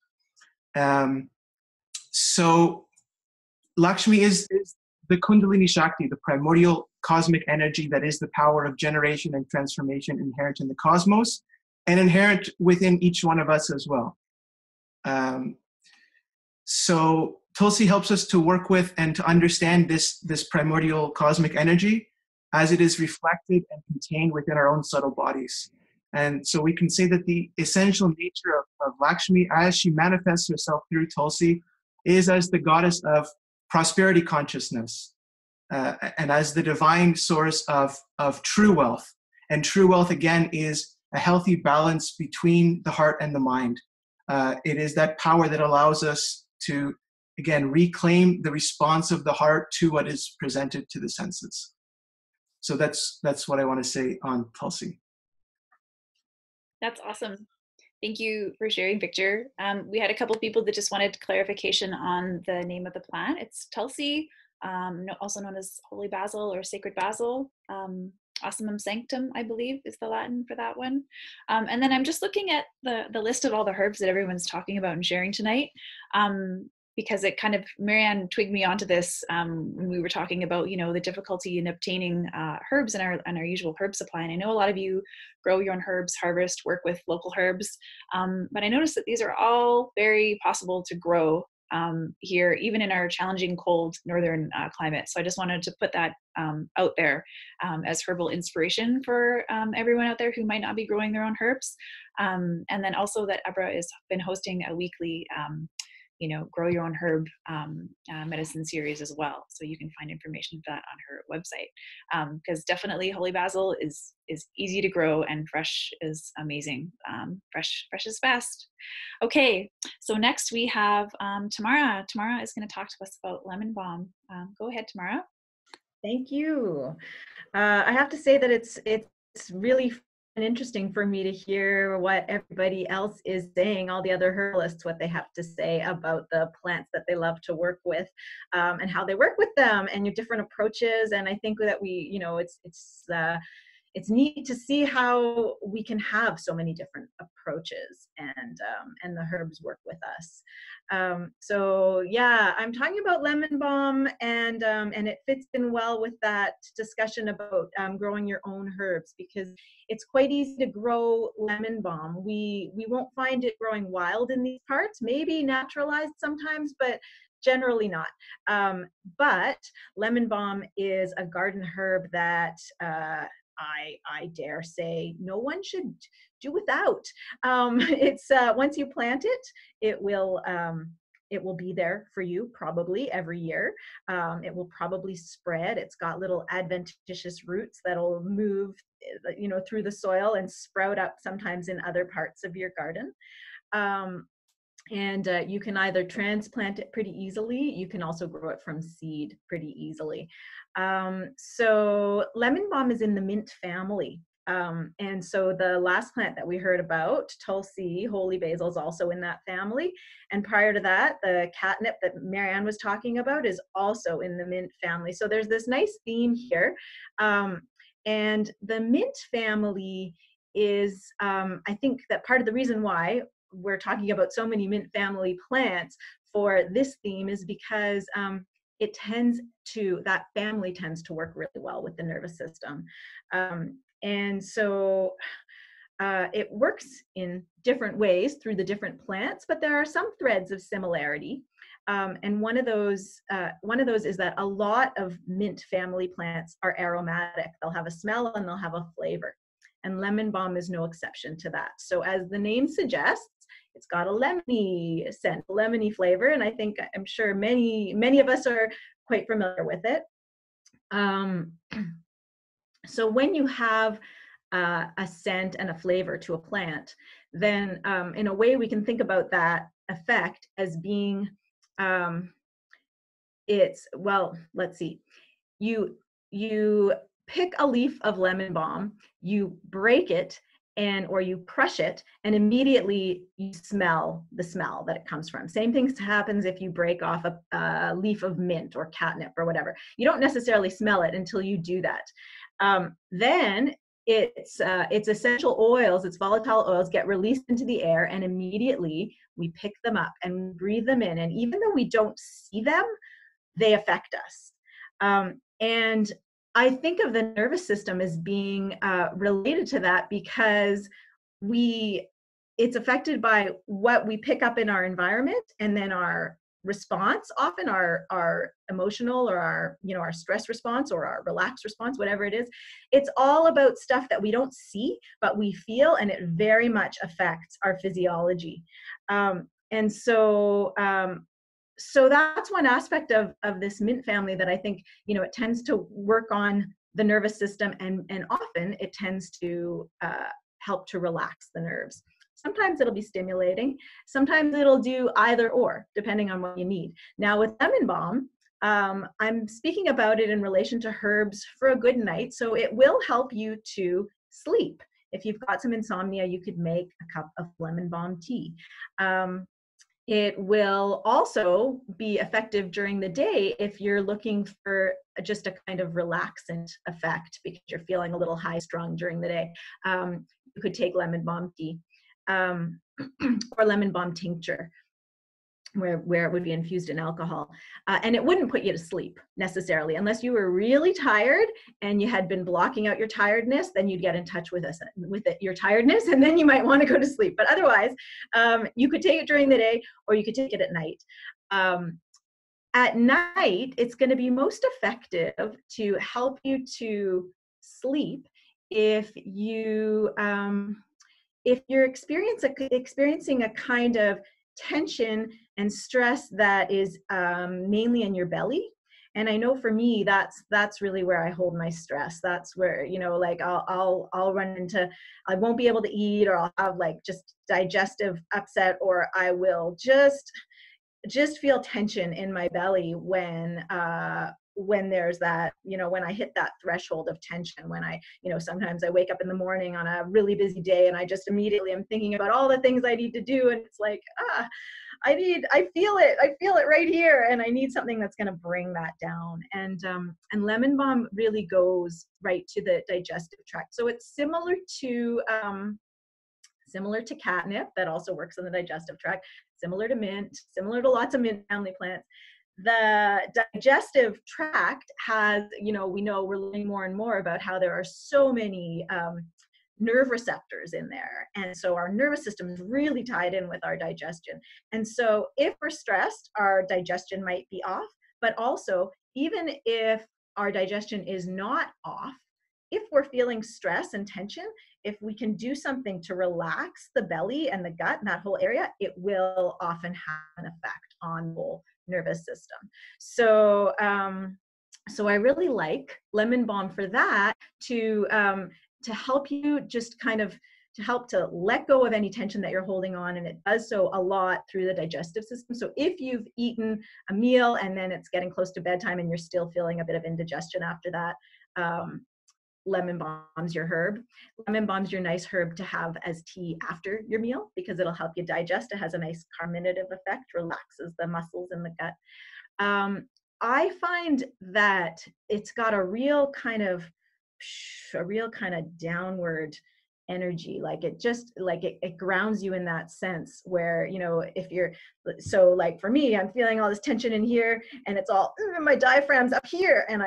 Speaker 5: So Lakshmi is the Kundalini Shakti, the primordial cosmic energy that is the power of generation and transformation inherent in the cosmos and inherent within each one of us as well. So Tulsi helps us to work with and to understand this primordial cosmic energy as it is reflected and contained within our own subtle bodies. And so we can say that the essential nature of Lakshmi, as she manifests herself through Tulsi, is as the goddess of prosperity consciousness, and as the divine source of true wealth. And true wealth, again, is a healthy balance between the heart and the mind. It is that power that allows us to, again, reclaim the response of the heart to what is presented to the senses. So that's what I want to say on Tulsi.
Speaker 1: That's awesome. Thank you for sharing, Victor. We had a couple of people that just wanted clarification on the name of the plant. It's Tulsi, also known as holy basil or sacred basil. Ossimum sanctum, I believe, is the Latin for that one. And then I'm just looking at the list of all the herbs that everyone's talking about and sharing tonight, because it kind of, Marianne twigged me onto this when we were talking about, the difficulty in obtaining herbs in our usual herb supply. And I know a lot of you grow your own herbs, harvest, work with local herbs, but I noticed that these are all very possible to grow here, even in our challenging cold northern climate. So I just wanted to put that out there as herbal inspiration for everyone out there who might not be growing their own herbs. And then also that Abra has been hosting a weekly grow your own herb medicine series as well. So you can find information for that on her website. Because definitely holy basil is easy to grow and fresh is amazing. Fresh is best. Okay, so next we have Tamara. Tamara is going to talk to us about lemon balm. Go ahead, Tamara.
Speaker 6: Thank you. I have to say that it's really and interesting for me to hear what everybody else is saying, all the other herbalists, what they have to say about the plants that they love to work with, and how they work with them and your different approaches. And I think that we, it's neat to see how we can have so many different approaches, and the herbs work with us. So yeah, I'm talking about lemon balm, and it fits in well with that discussion about growing your own herbs, because it's quite easy to grow lemon balm. We won't find it growing wild in these parts, maybe naturalized sometimes, but generally not. But lemon balm is a garden herb that I dare say no one should do without. It's once you plant it, it will be there for you probably every year. It will probably spread. It's got little adventitious roots that'll move, through the soil and sprout up sometimes in other parts of your garden. And you can either transplant it pretty easily. You can also grow it from seed pretty easily. So lemon balm is in the mint family. And so the last plant that we heard about, Tulsi, holy basil, is also in that family. And prior to that, the catnip that Marianne was talking about is also in the mint family. So there's this nice theme here. And the mint family is, I think that part of the reason why we're talking about so many mint family plants for this theme is because that family tends to work really well with the nervous system. And so it works in different ways through the different plants, but there are some threads of similarity. And one of those is that a lot of mint family plants are aromatic. They'll have a smell and they'll have a flavor. And lemon balm is no exception to that. So as the name suggests, it's got a lemony scent, lemony flavor, and I'm sure many of us are quite familiar with it. So when you have a scent and a flavor to a plant, then in a way we can think about that effect as being, let's see, you pick a leaf of lemon balm, you break it, or you crush it, and immediately you smell the smell that it comes from. Same thing happens if you break off a leaf of mint or catnip or whatever. You don't necessarily smell it until you do that. Then its essential oils, its volatile oils get released into the air, and immediately we pick them up and breathe them in. And even though we don't see them, they affect us. And I think of the nervous system as being related to that, because it's affected by what we pick up in our environment, and then our response, often our emotional or our stress response or our relaxed response, whatever it is. It's all about stuff that we don't see, but we feel, and it very much affects our physiology. And so that's one aspect of this mint family that I think, it tends to work on the nervous system, and often it tends to help to relax the nerves. Sometimes it'll be stimulating. Sometimes it'll do either or, depending on what you need. Now with lemon balm, I'm speaking about it in relation to herbs for a good night. So it will help you to sleep. If you've got some insomnia, you could make a cup of lemon balm tea. It will also be effective during the day if you're looking for just a kind of relaxant effect because you're feeling a little high strung during the day. You could take lemon balm tea or lemon balm tincture, where it would be infused in alcohol. And it wouldn't put you to sleep necessarily, unless you were really tired and you had been blocking out your tiredness, then you'd get in touch with your tiredness, and then you might want to go to sleep. But otherwise, you could take it during the day or you could take it at night. At night, it's going to be most effective to help you to sleep if you're experiencing a kind of tension and stress that is mainly in your belly. And I know for me, that's really where I hold my stress. That's where, like I'll run into, I won't be able to eat, or I'll have like just digestive upset, or I will just feel tension in my belly when there's that, when I hit that threshold of tension, when I, sometimes I wake up in the morning on a really busy day and I just immediately am thinking about all the things I need to do. And it's like, I feel it right here. And I need something that's going to bring that down. And lemon balm really goes right to the digestive tract. So it's similar to catnip, that also works on the digestive tract, similar to mint, similar to lots of mint family plants. The digestive tract has, we know we're learning more and more about how there are so many nerve receptors in there. And so our nervous system is really tied in with our digestion. And so if we're stressed, our digestion might be off, but also even if our digestion is not off, if we're feeling stress and tension, if we can do something to relax the belly and the gut and that whole area, it will often have an effect on the whole nervous system. So, so I really like lemon balm for that, to help you just kind of, to help to let go of any tension that you're holding on. And it does so a lot through the digestive system. So if you've eaten a meal and then it's getting close to bedtime and you're still feeling a bit of indigestion after that, lemon balm's your herb. Lemon balm's your nice herb to have as tea after your meal because it'll help you digest. It has a nice carminative effect, relaxes the muscles in the gut. I find that it's got a real kind of downward energy. Like it just, like it grounds you in that sense where, if you're, so like for me, I'm feeling all this tension in here and it's all, my diaphragm's up here. And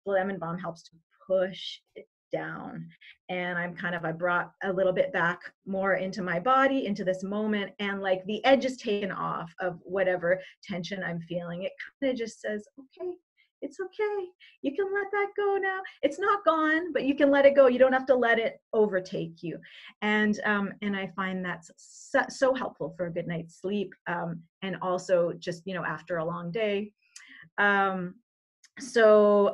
Speaker 6: lemon balm helps to push it down. And I brought a little bit back more into my body, into this moment. And like the edge is taken off of whatever tension I'm feeling. It kind of just says, okay, it's okay. You can let that go now. It's not gone, but you can let it go. You don't have to let it overtake you. And I find that's so helpful for a good night's sleep. And also just, after a long day. So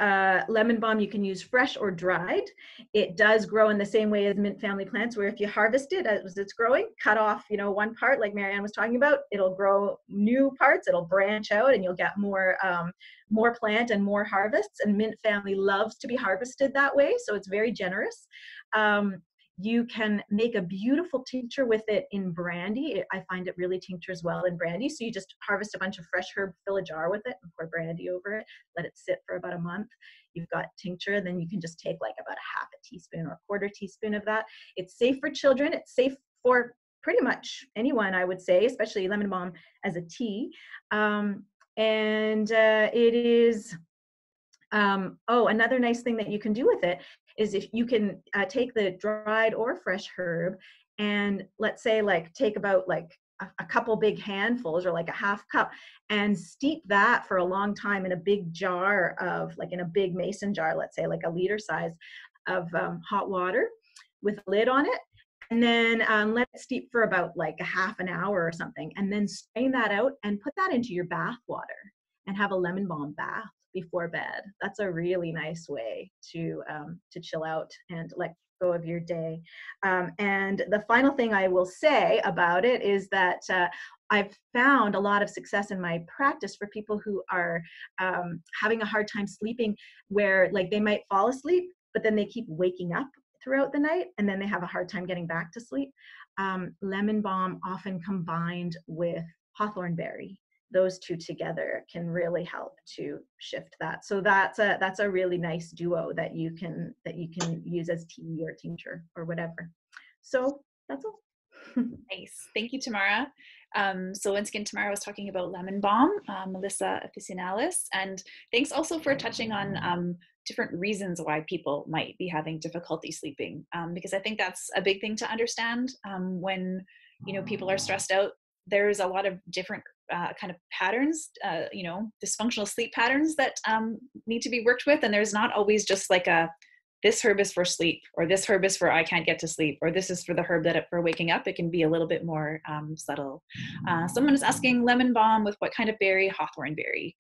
Speaker 6: lemon balm, you can use fresh or dried. It does grow in the same way as mint family plants, where if you harvest it as it's growing, cut off, one part like Marianne was talking about, it'll grow new parts, it'll branch out and you'll get more plant and more harvests. And mint family loves to be harvested that way. So it's very generous. You can make a beautiful tincture with it in brandy. I find it really tinctures well in brandy. So you just harvest a bunch of fresh herb, fill a jar with it, and pour brandy over it. Let it sit for about a month. You've got tincture, and then you can just take like about a half a teaspoon or a quarter teaspoon of that. It's safe for children. It's safe for pretty much anyone, I would say, especially lemon balm as a tea. It is, another nice thing that you can do with it is if you can take the dried or fresh herb and let's say like take about like a couple big handfuls or like a half cup and steep that for a long time in a big jar of like in a big mason jar, let's say like a liter size of hot water with a lid on it. And then let it steep for about like a half an hour or something. And then strain that out and put that into your bath water and have a lemon balm bath before bed. That's a really nice way to chill out and like go of your day. And the final thing I will say about it is that I've found a lot of success in my practice for people who are having a hard time sleeping, where like they might fall asleep, but then they keep waking up throughout the night, and then they have a hard time getting back to sleep. Lemon balm, often combined with hawthorn berry, those two together can really help to shift that. So that's a really nice duo that you can use as tea or tincture or whatever. So that's all.
Speaker 1: Nice. Thank you, Tamara. So once again, Tamara was talking about lemon balm, Melissa officinalis, and thanks also for touching on different reasons why people might be having difficulty sleeping, because I think that's a big thing to understand. When people are stressed out, there's a lot of different kind of patterns, dysfunctional sleep patterns that need to be worked with, and there's not always just like this herb is for sleep, or this herb is for I can't get to sleep, or this is for the herb for waking up. It can be a little bit more subtle. Someone is asking lemon balm with what kind of berry? Hawthorn berry.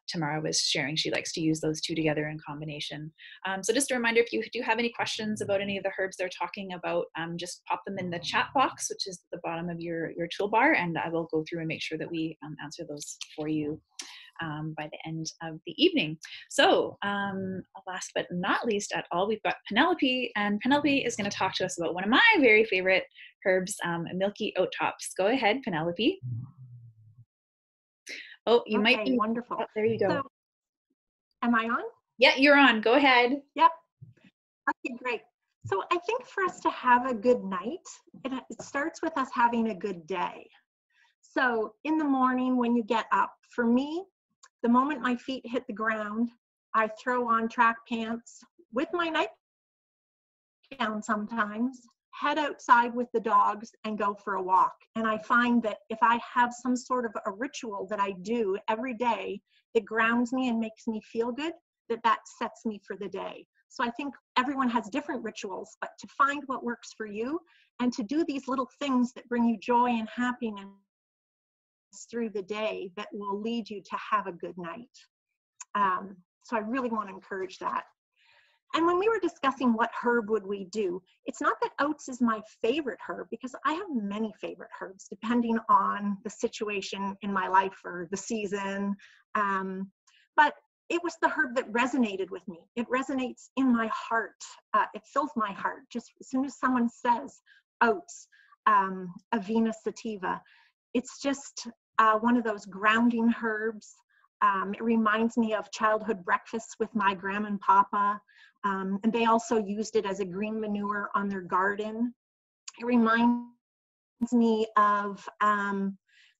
Speaker 1: Tamara was sharing she likes to use those two together in combination. So just a reminder, if you do have any questions about any of the herbs they're talking about, just pop them in the chat box, which is at the bottom of your toolbar, and I will go through and make sure that we answer those for you by the end of the evening. So last but not least at all, we've got Penelope, and Penelope is going to talk to us about one of my very favorite herbs, milky oat tops. Go ahead, Penelope. Oh, you might be
Speaker 7: wonderful.
Speaker 1: Oh, there you go.
Speaker 7: So, am I on?
Speaker 1: Yeah, you're on. Go ahead.
Speaker 7: Yep. Okay, great. So I think for us to have a good night, it starts with us having a good day. So in the morning when you get up, for me, the moment my feet hit the ground, I throw on track pants with my nightgown sometimes, head outside with the dogs and go for a walk. And I find that if I have some sort of a ritual that I do every day that grounds me and makes me feel good, that sets me for the day. So I think everyone has different rituals, but to find what works for you and to do these little things that bring you joy and happiness through the day that will lead you to have a good night. So I really want to encourage that. And when we were discussing what herb would we do, it's not that oats is my favorite herb, because I have many favorite herbs depending on the situation in my life or the season. But it was the herb that resonated with me. It resonates in my heart. It fills my heart. Just as soon as someone says oats, Avena sativa, it's just one of those grounding herbs. It reminds me of childhood breakfasts with my grandma and papa. And they also used it as a green manure on their garden. It reminds me of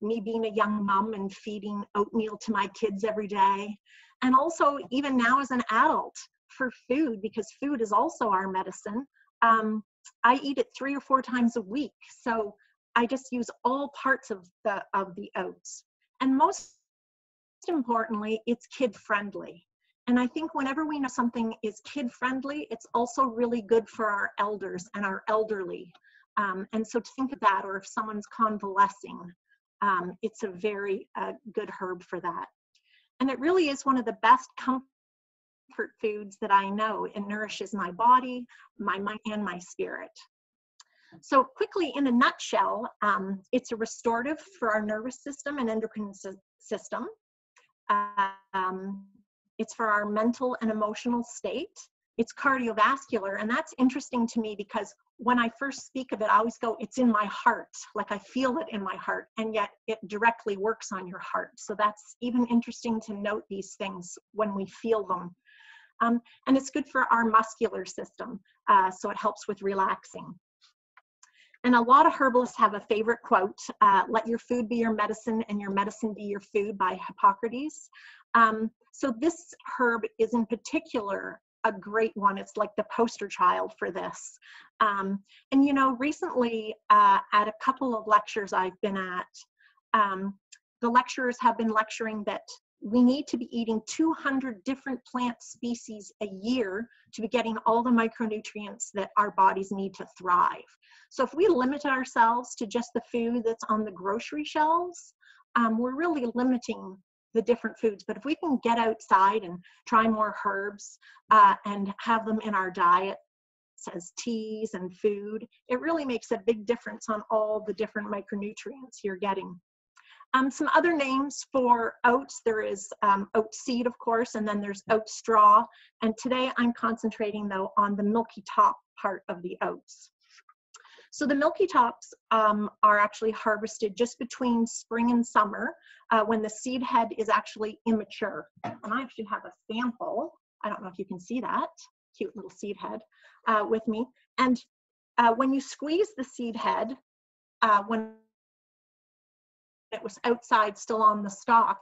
Speaker 7: me being a young mom and feeding oatmeal to my kids every day. And also even now as an adult for food, because food is also our medicine. I eat it 3 or 4 times a week. So I just use all parts of the oats. And most importantly, it's kid friendly. And I think whenever we know something is kid friendly, it's also really good for our elders and our elderly. And so to think of that, or if someone's convalescing, it's a very good herb for that. And it really is one of the best comfort foods that I know. It nourishes my body, my mind, and my spirit. So quickly, in a nutshell, it's a restorative for our nervous system and endocrine system. It's for our mental and emotional state. It's cardiovascular, and that's interesting to me because when I first speak of it, I always go, it's in my heart, like I feel it in my heart, and yet it directly works on your heart. So that's even interesting to note these things when we feel them. And it's good for our muscular system, so it helps with relaxing. And a lot of herbalists have a favorite quote, let your food be your medicine and your medicine be your food, by Hippocrates. So this herb is in particular a great one. It's like the poster child for this. And you know, recently at a couple of lectures I've been at, the lecturers have been lecturing that we need to be eating 200 different plant species a year to be getting all the micronutrients that our bodies need to thrive. So if we limit ourselves to just the food that's on the grocery shelves, we're really limiting the different foods. But if we can get outside and try more herbs and have them in our diet as teas and food, it really makes a big difference on all the different micronutrients you're getting. Some other names for oats, there is oat seed, of course, and then there's oat straw. And today I'm concentrating, though, on the milky top part of the oats. So the milky tops are actually harvested just between spring and summer when the seed head is actually immature. And I actually have a sample. I don't know if you can see that cute little seed head with me. And when you squeeze the seed head, when it was outside still on the stalk,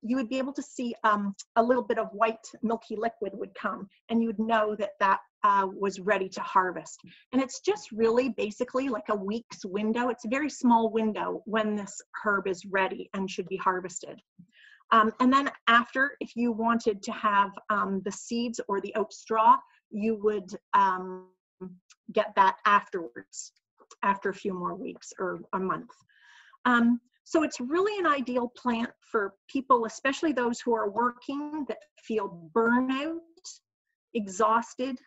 Speaker 7: you would be able to see a little bit of white milky liquid would come, and you would know that that was ready to harvest. And it's just really basically like a week's window. It's a very small window when this herb is ready and should be harvested. And then after, if you wanted to have the seeds or the oat straw, you would get that afterwards, after a few more weeks or a month. So it's really an ideal plant for people, especially those who are working, that feel burnout, exhausted,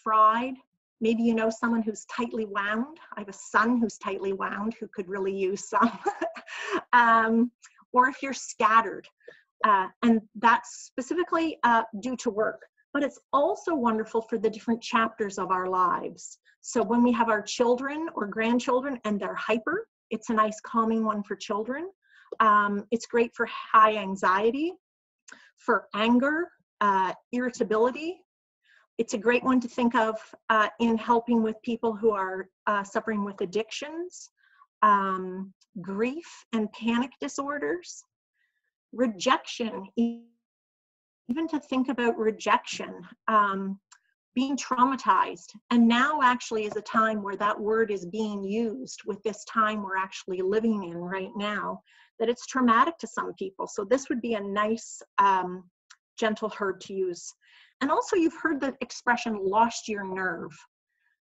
Speaker 7: fried. Maybe you know someone who's tightly wound. I have a son who's tightly wound who could really use some. Or if you're scattered, and that's specifically due to work. But it's also wonderful for the different chapters of our lives. So when we have our children or grandchildren and they're hyper, it's a nice calming one for children. It's great for high anxiety, for anger, irritability. It's a great one to think of in helping with people who are suffering with addictions, grief and panic disorders, rejection, even to think about rejection, being traumatized. And now actually is a time where that word is being used with this time we're actually living in right now, that it's traumatic to some people. So this would be a nice, gentle herb to use. And also you've heard the expression, lost your nerve.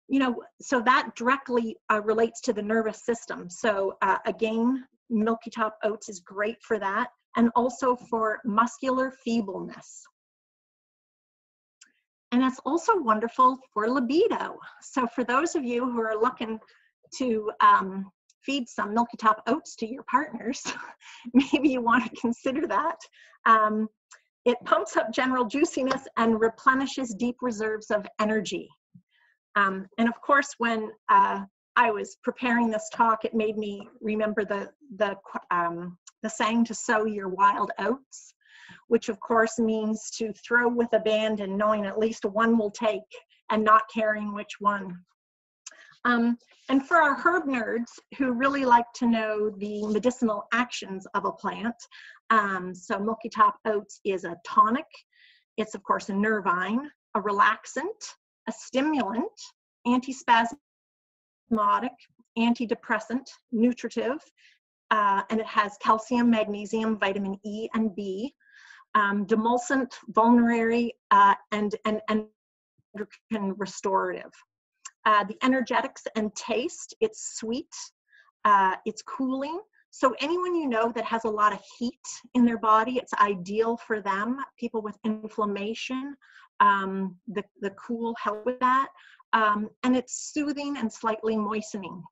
Speaker 7: You know, so that directly relates to the nervous system. So again, milky top oats is great for that, and also for muscular feebleness. And it's also wonderful for libido. So for those of you who are looking to feed some milky top oats to your partners, maybe you want to consider that. It pumps up general juiciness and replenishes deep reserves of energy. And of course, when I was preparing this talk, it made me remember the saying to sow your wild oats, which of course means to throw with abandon, knowing at least one will take and not caring which one. And for our herb nerds who really like to know the medicinal actions of a plant, so milky top oats is a tonic. It's of course a nervine, a relaxant, a stimulant, antispasmodic, antidepressant, nutritive, and it has calcium, magnesium, vitamin E and B, demulcent, vulnerary, and endocrine restorative. The energetics and taste, it's sweet, it's cooling. So anyone you know that has a lot of heat in their body, it's ideal for them. People with inflammation, the cool help with that. And it's soothing and slightly moistening.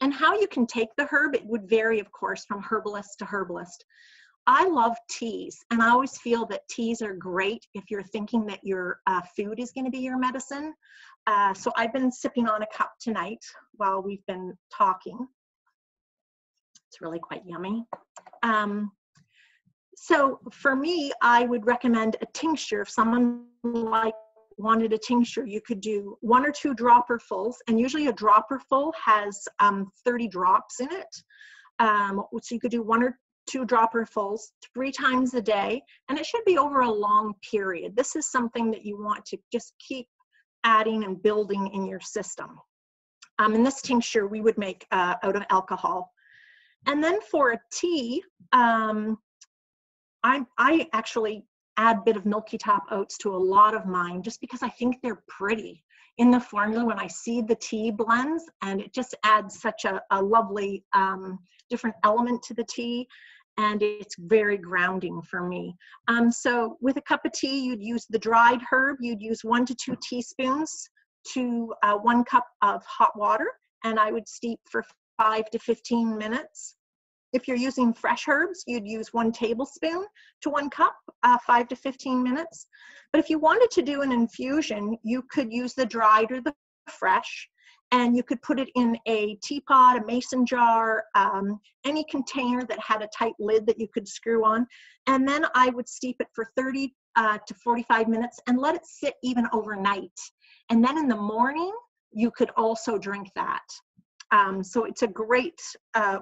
Speaker 7: And how you can take the herb, it would vary, of course, from herbalist to herbalist. I love teas, and I always feel that teas are great if you're thinking that your food is going to be your medicine. So I've been sipping on a cup tonight while we've been talking. It's really quite yummy. So for me, I would recommend a tincture. If someone wanted a tincture, you could do 1 or 2 dropperfuls, and usually a dropperful has 30 drops in it. So you could do 1 or 2 dropperfuls 3 times a day, and it should be over a long period. This is something that you want to just keep adding and building in your system. And this tincture we would make out of alcohol. And then for a tea, I actually add a bit of milky top oats to a lot of mine just because I think they're pretty in the formula when I see the tea blends, and it just adds such a lovely different element to the tea. and it's very grounding for me. So with a cup of tea, you'd use the dried herb. You'd use 1 to 2 teaspoons to 1 cup of hot water, and I would steep for 5 to 15 minutes. If you're using fresh herbs, you'd use 1 tablespoon to 1 cup, 5 to 15 minutes. But if you wanted to do an infusion, you could use the dried or the fresh, and you could put it in a teapot, a mason jar, any container that had a tight lid that you could screw on. And then I would steep it for 30 to 45 minutes and let it sit even overnight. And then in the morning, you could also drink that. So it's a great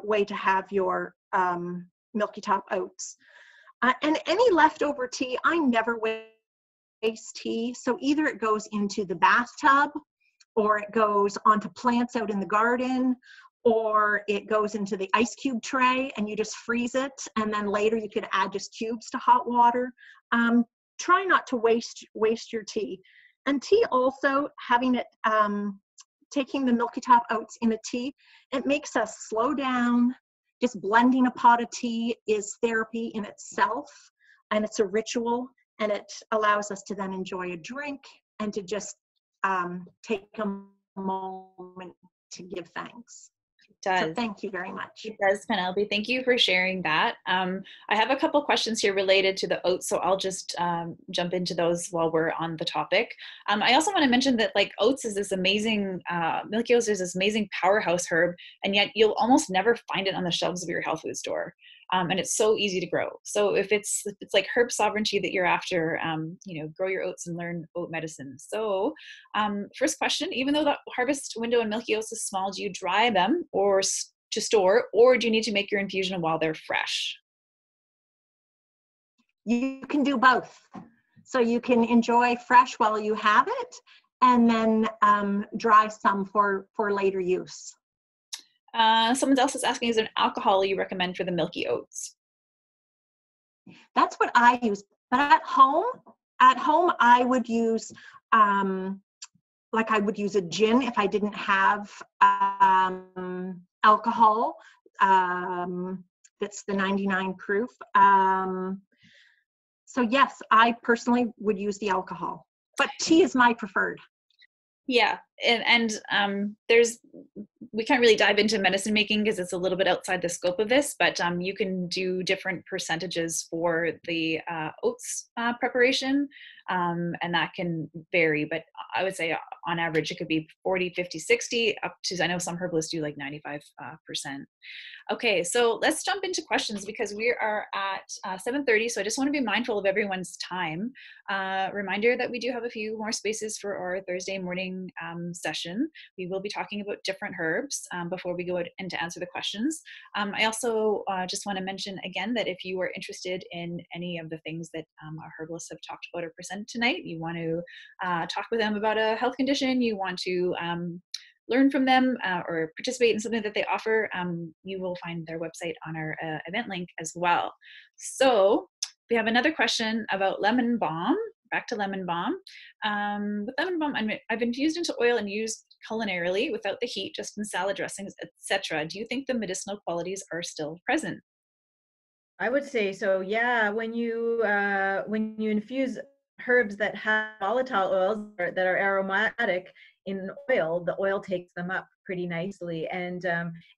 Speaker 7: way to have your milky top oats. And any leftover tea, I never waste tea. So either it goes into the bathtub, or it goes onto plants out in the garden, or it goes into the ice cube tray and you just freeze it. And then later you could add just cubes to hot water. Try not to waste your tea. And tea also, having it, taking the milky top oats in a tea, it makes us slow down. Just blending a pot of tea is therapy in itself, and it's a ritual, and it allows us to then enjoy a drink and to just take a moment to give thanks.
Speaker 1: Does.
Speaker 7: So thank you very much.
Speaker 1: It does, Penelope. Thank you for sharing that. I have a couple questions here related to the oats, so I'll just jump into those while we're on the topic. I also want to mention that like oats is this amazing, milky oats is this amazing powerhouse herb, and yet you'll almost never find it on the shelves of your health food store. And it's so easy to grow. So if it's like herb sovereignty that you're after, grow your oats and learn oat medicine. So first question, even though the harvest window in milky oats is small, do you dry them or to store, or do you need to make your infusion while they're fresh?
Speaker 7: You can do both. So you can enjoy fresh while you have it, and then dry some for later use.
Speaker 1: Someone else is asking, is there an alcohol you recommend for the milky oats?
Speaker 7: That's what I use. But at home I would use, like I would use a gin if I didn't have alcohol. That's the 99 proof. So yes, I personally would use the alcohol, but tea is my preferred.
Speaker 1: Yeah, and we can't really dive into medicine making because it's a little bit outside the scope of this, but you can do different percentages for the oats preparation, and that can vary, but I would say on average it could be 40, 50, 60, up to, I know some herbalists do like 95%. Okay, so let's jump into questions because we are at 7:30, so I just want to be mindful of everyone's time. Reminder that we do have a few more spaces for our Thursday morning session. We will be talking about different herbs before we go in to answer the questions. I also just want to mention again that if you are interested in any of the things that our herbalists have talked about or presented tonight, you want to talk with them about a health condition, you want to learn from them or participate in something that they offer, you will find their website on our event link as well. So we have another question about lemon balm. Back to lemon balm. With lemon balm, I've infused into oil and used culinarily without the heat, just in salad dressings, etc. Do you think the medicinal qualities are still present?
Speaker 6: I would say so. Yeah, when you infuse herbs that have volatile oils that are aromatic in oil, the oil takes them up pretty nicely. And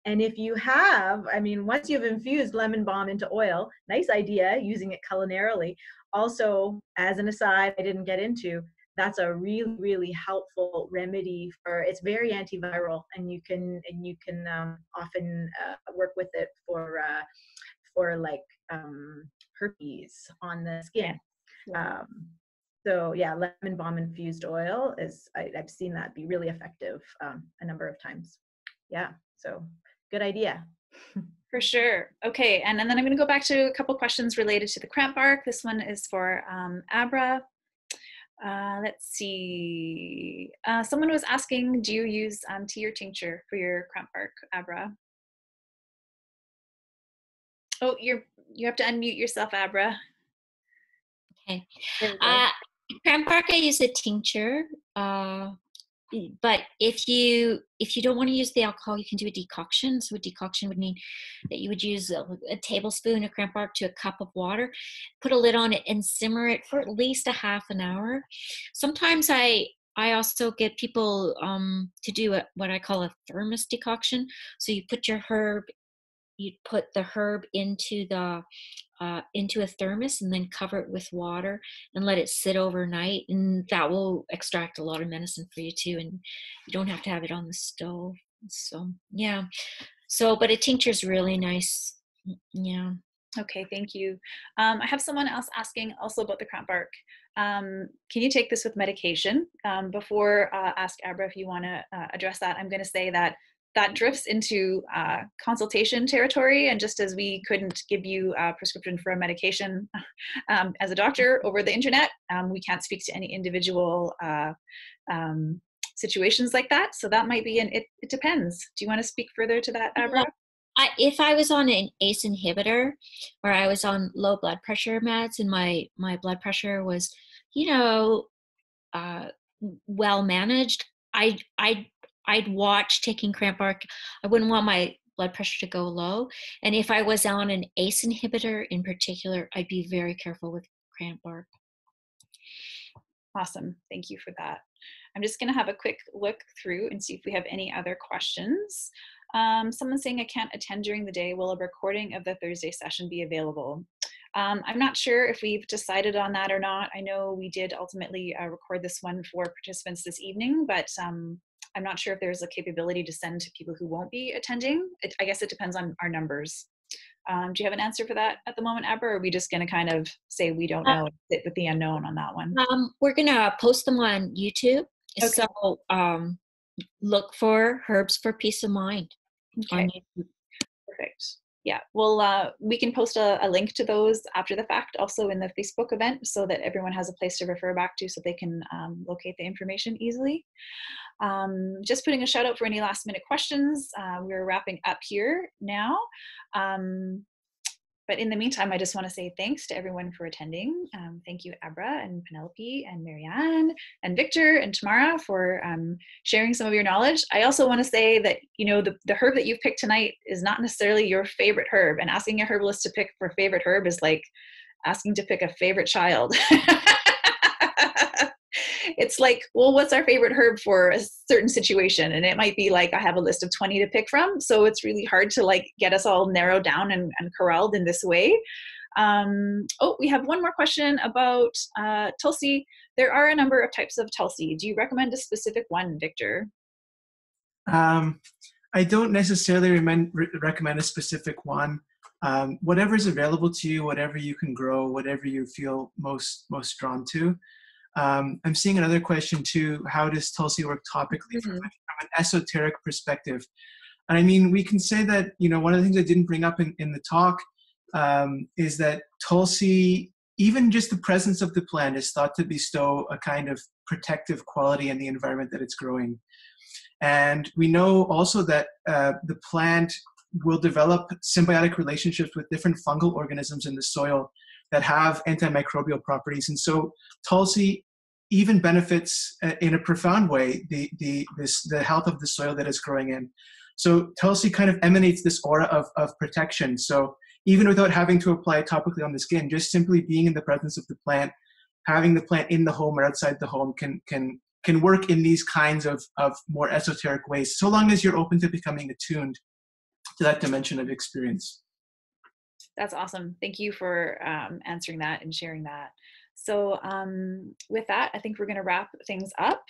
Speaker 6: if you have, I mean, once you've infused lemon balm into oil, nice idea using it culinarily. Also, as an aside, I didn't get into, that's a really, really helpful remedy for, it's very antiviral, and you can often work with it for like herpes on the skin.
Speaker 1: Yeah.
Speaker 6: So yeah, lemon balm infused oil is, I've seen that be really effective a number of times. Yeah, so good idea.
Speaker 1: For sure. Okay, and then I'm going to go back to a couple questions related to the cramp bark. This one is for Abra. Let's see. Someone was asking, do you use tea or tincture for your cramp bark, Abra? Oh, you have to unmute yourself, Abra.
Speaker 3: Okay.
Speaker 1: There we go.
Speaker 3: Cramp bark, I use a tincture. but if you don't want to use the alcohol, you can do a decoction. So a decoction would mean that you would use a tablespoon of cranberry bark to a cup of water, put a lid on it, and simmer it for at least a half an hour. Sometimes I also get people to do what I call a thermos decoction. So you put the herb into a thermos and then cover it with water and let it sit overnight, and that will extract a lot of medicine for you too, and you don't have to have it on the stove. So yeah, but a tincture is really nice. Yeah.
Speaker 1: Okay, thank you. I have someone else asking also about the cranberry bark. Can you take this with medication? Before ask Abra if you want to address that, I'm going to say that drifts into consultation territory, and just as we couldn't give you a prescription for a medication as a doctor over the internet, we can't speak to any individual situations like that. So that might be it depends. Do you want to speak further to that, Abra?
Speaker 3: If I was on an ACE inhibitor, or I was on low blood pressure meds, and my blood pressure was, well managed, I'd watch taking cranberry bark. I wouldn't want my blood pressure to go low. And if I was on an ACE inhibitor in particular, I'd be very careful with cranberry bark.
Speaker 1: Awesome. Thank you for that. I'm just going to have a quick look through and see if we have any other questions. Someone's saying I can't attend during the day. Will a recording of the Thursday session be available? I'm not sure if we've decided on that or not. I know we did ultimately record this one for participants this evening, but I'm not sure if there's a capability to send to people who won't be attending. I guess it depends on our numbers. Do you have an answer for that at the moment, Abra, or are we just going to kind of say we don't know and sit with the unknown on that one?
Speaker 3: We're going to post them on YouTube. Okay. So look for Herbs for Peace of Mind on YouTube.
Speaker 1: Perfect. Yeah, well, we can post a link to those after the fact also in the Facebook event, so that everyone has a place to refer back to, so they can locate the information easily. Just putting a shout out for any last minute questions. We're wrapping up here now. But in the meantime, I just want to say thanks to everyone for attending. Thank you, Abra and Penelope and Marianne and Victor and Tamara for sharing some of your knowledge. I also want to say that, the herb that you've picked tonight is not necessarily your favorite herb, and asking a herbalist to pick for favorite herb is like asking to pick a favorite child. It's like, well, what's our favorite herb for a certain situation? And it might be like, I have a list of 20 to pick from. So it's really hard to get us all narrowed down and corralled in this way. We have one more question about Tulsi. There are a number of types of Tulsi. Do you recommend a specific one, Victor?
Speaker 5: I don't necessarily recommend a specific one. Whatever is available to you, whatever you can grow, whatever you feel most drawn to. I'm seeing another question too. How does Tulsi work topically from an esoteric perspective? And I mean, we can say that, one of the things I didn't bring up in the talk is that Tulsi, even just the presence of the plant, is thought to bestow a kind of protective quality in the environment that it's growing. And we know also that the plant will develop symbiotic relationships with different fungal organisms in the soil that have antimicrobial properties. And so Tulsi even benefits in a profound way the health of the soil that it's growing in. So Tulsi kind of emanates this aura of protection. So even without having to apply it topically on the skin, just simply being in the presence of the plant, having the plant in the home or outside the home can work in these kinds of more esoteric ways, so long as you're open to becoming attuned to that dimension of experience.
Speaker 1: That's awesome. Thank you for answering that and sharing that. So with that, I think we're going to wrap things up.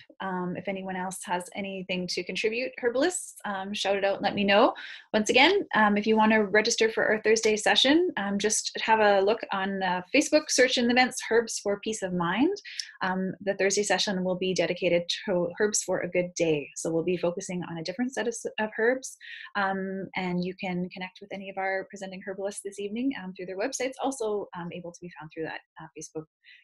Speaker 1: If anyone else has anything to contribute, herbalists, shout it out and let me know. Once again, if you want to register for our Thursday session, just have a look on Facebook, search in the events, Herbs for Peace of Mind. The Thursday session will be dedicated to Herbs for a Good Day. So we'll be focusing on a different set of herbs, and you can connect with any of our presenting herbalists this evening through their websites, also able to be found through that Facebook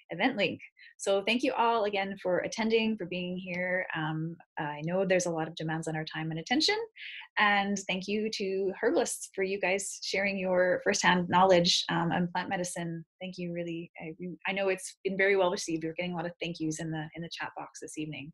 Speaker 1: event link. So thank you all again for attending, for being here. I know there's a lot of demands on our time and attention, and thank you to herbalists for you guys sharing your firsthand knowledge on plant medicine. Thank you, really. I know it's been very well received. We're getting a lot of thank yous in the chat box this evening.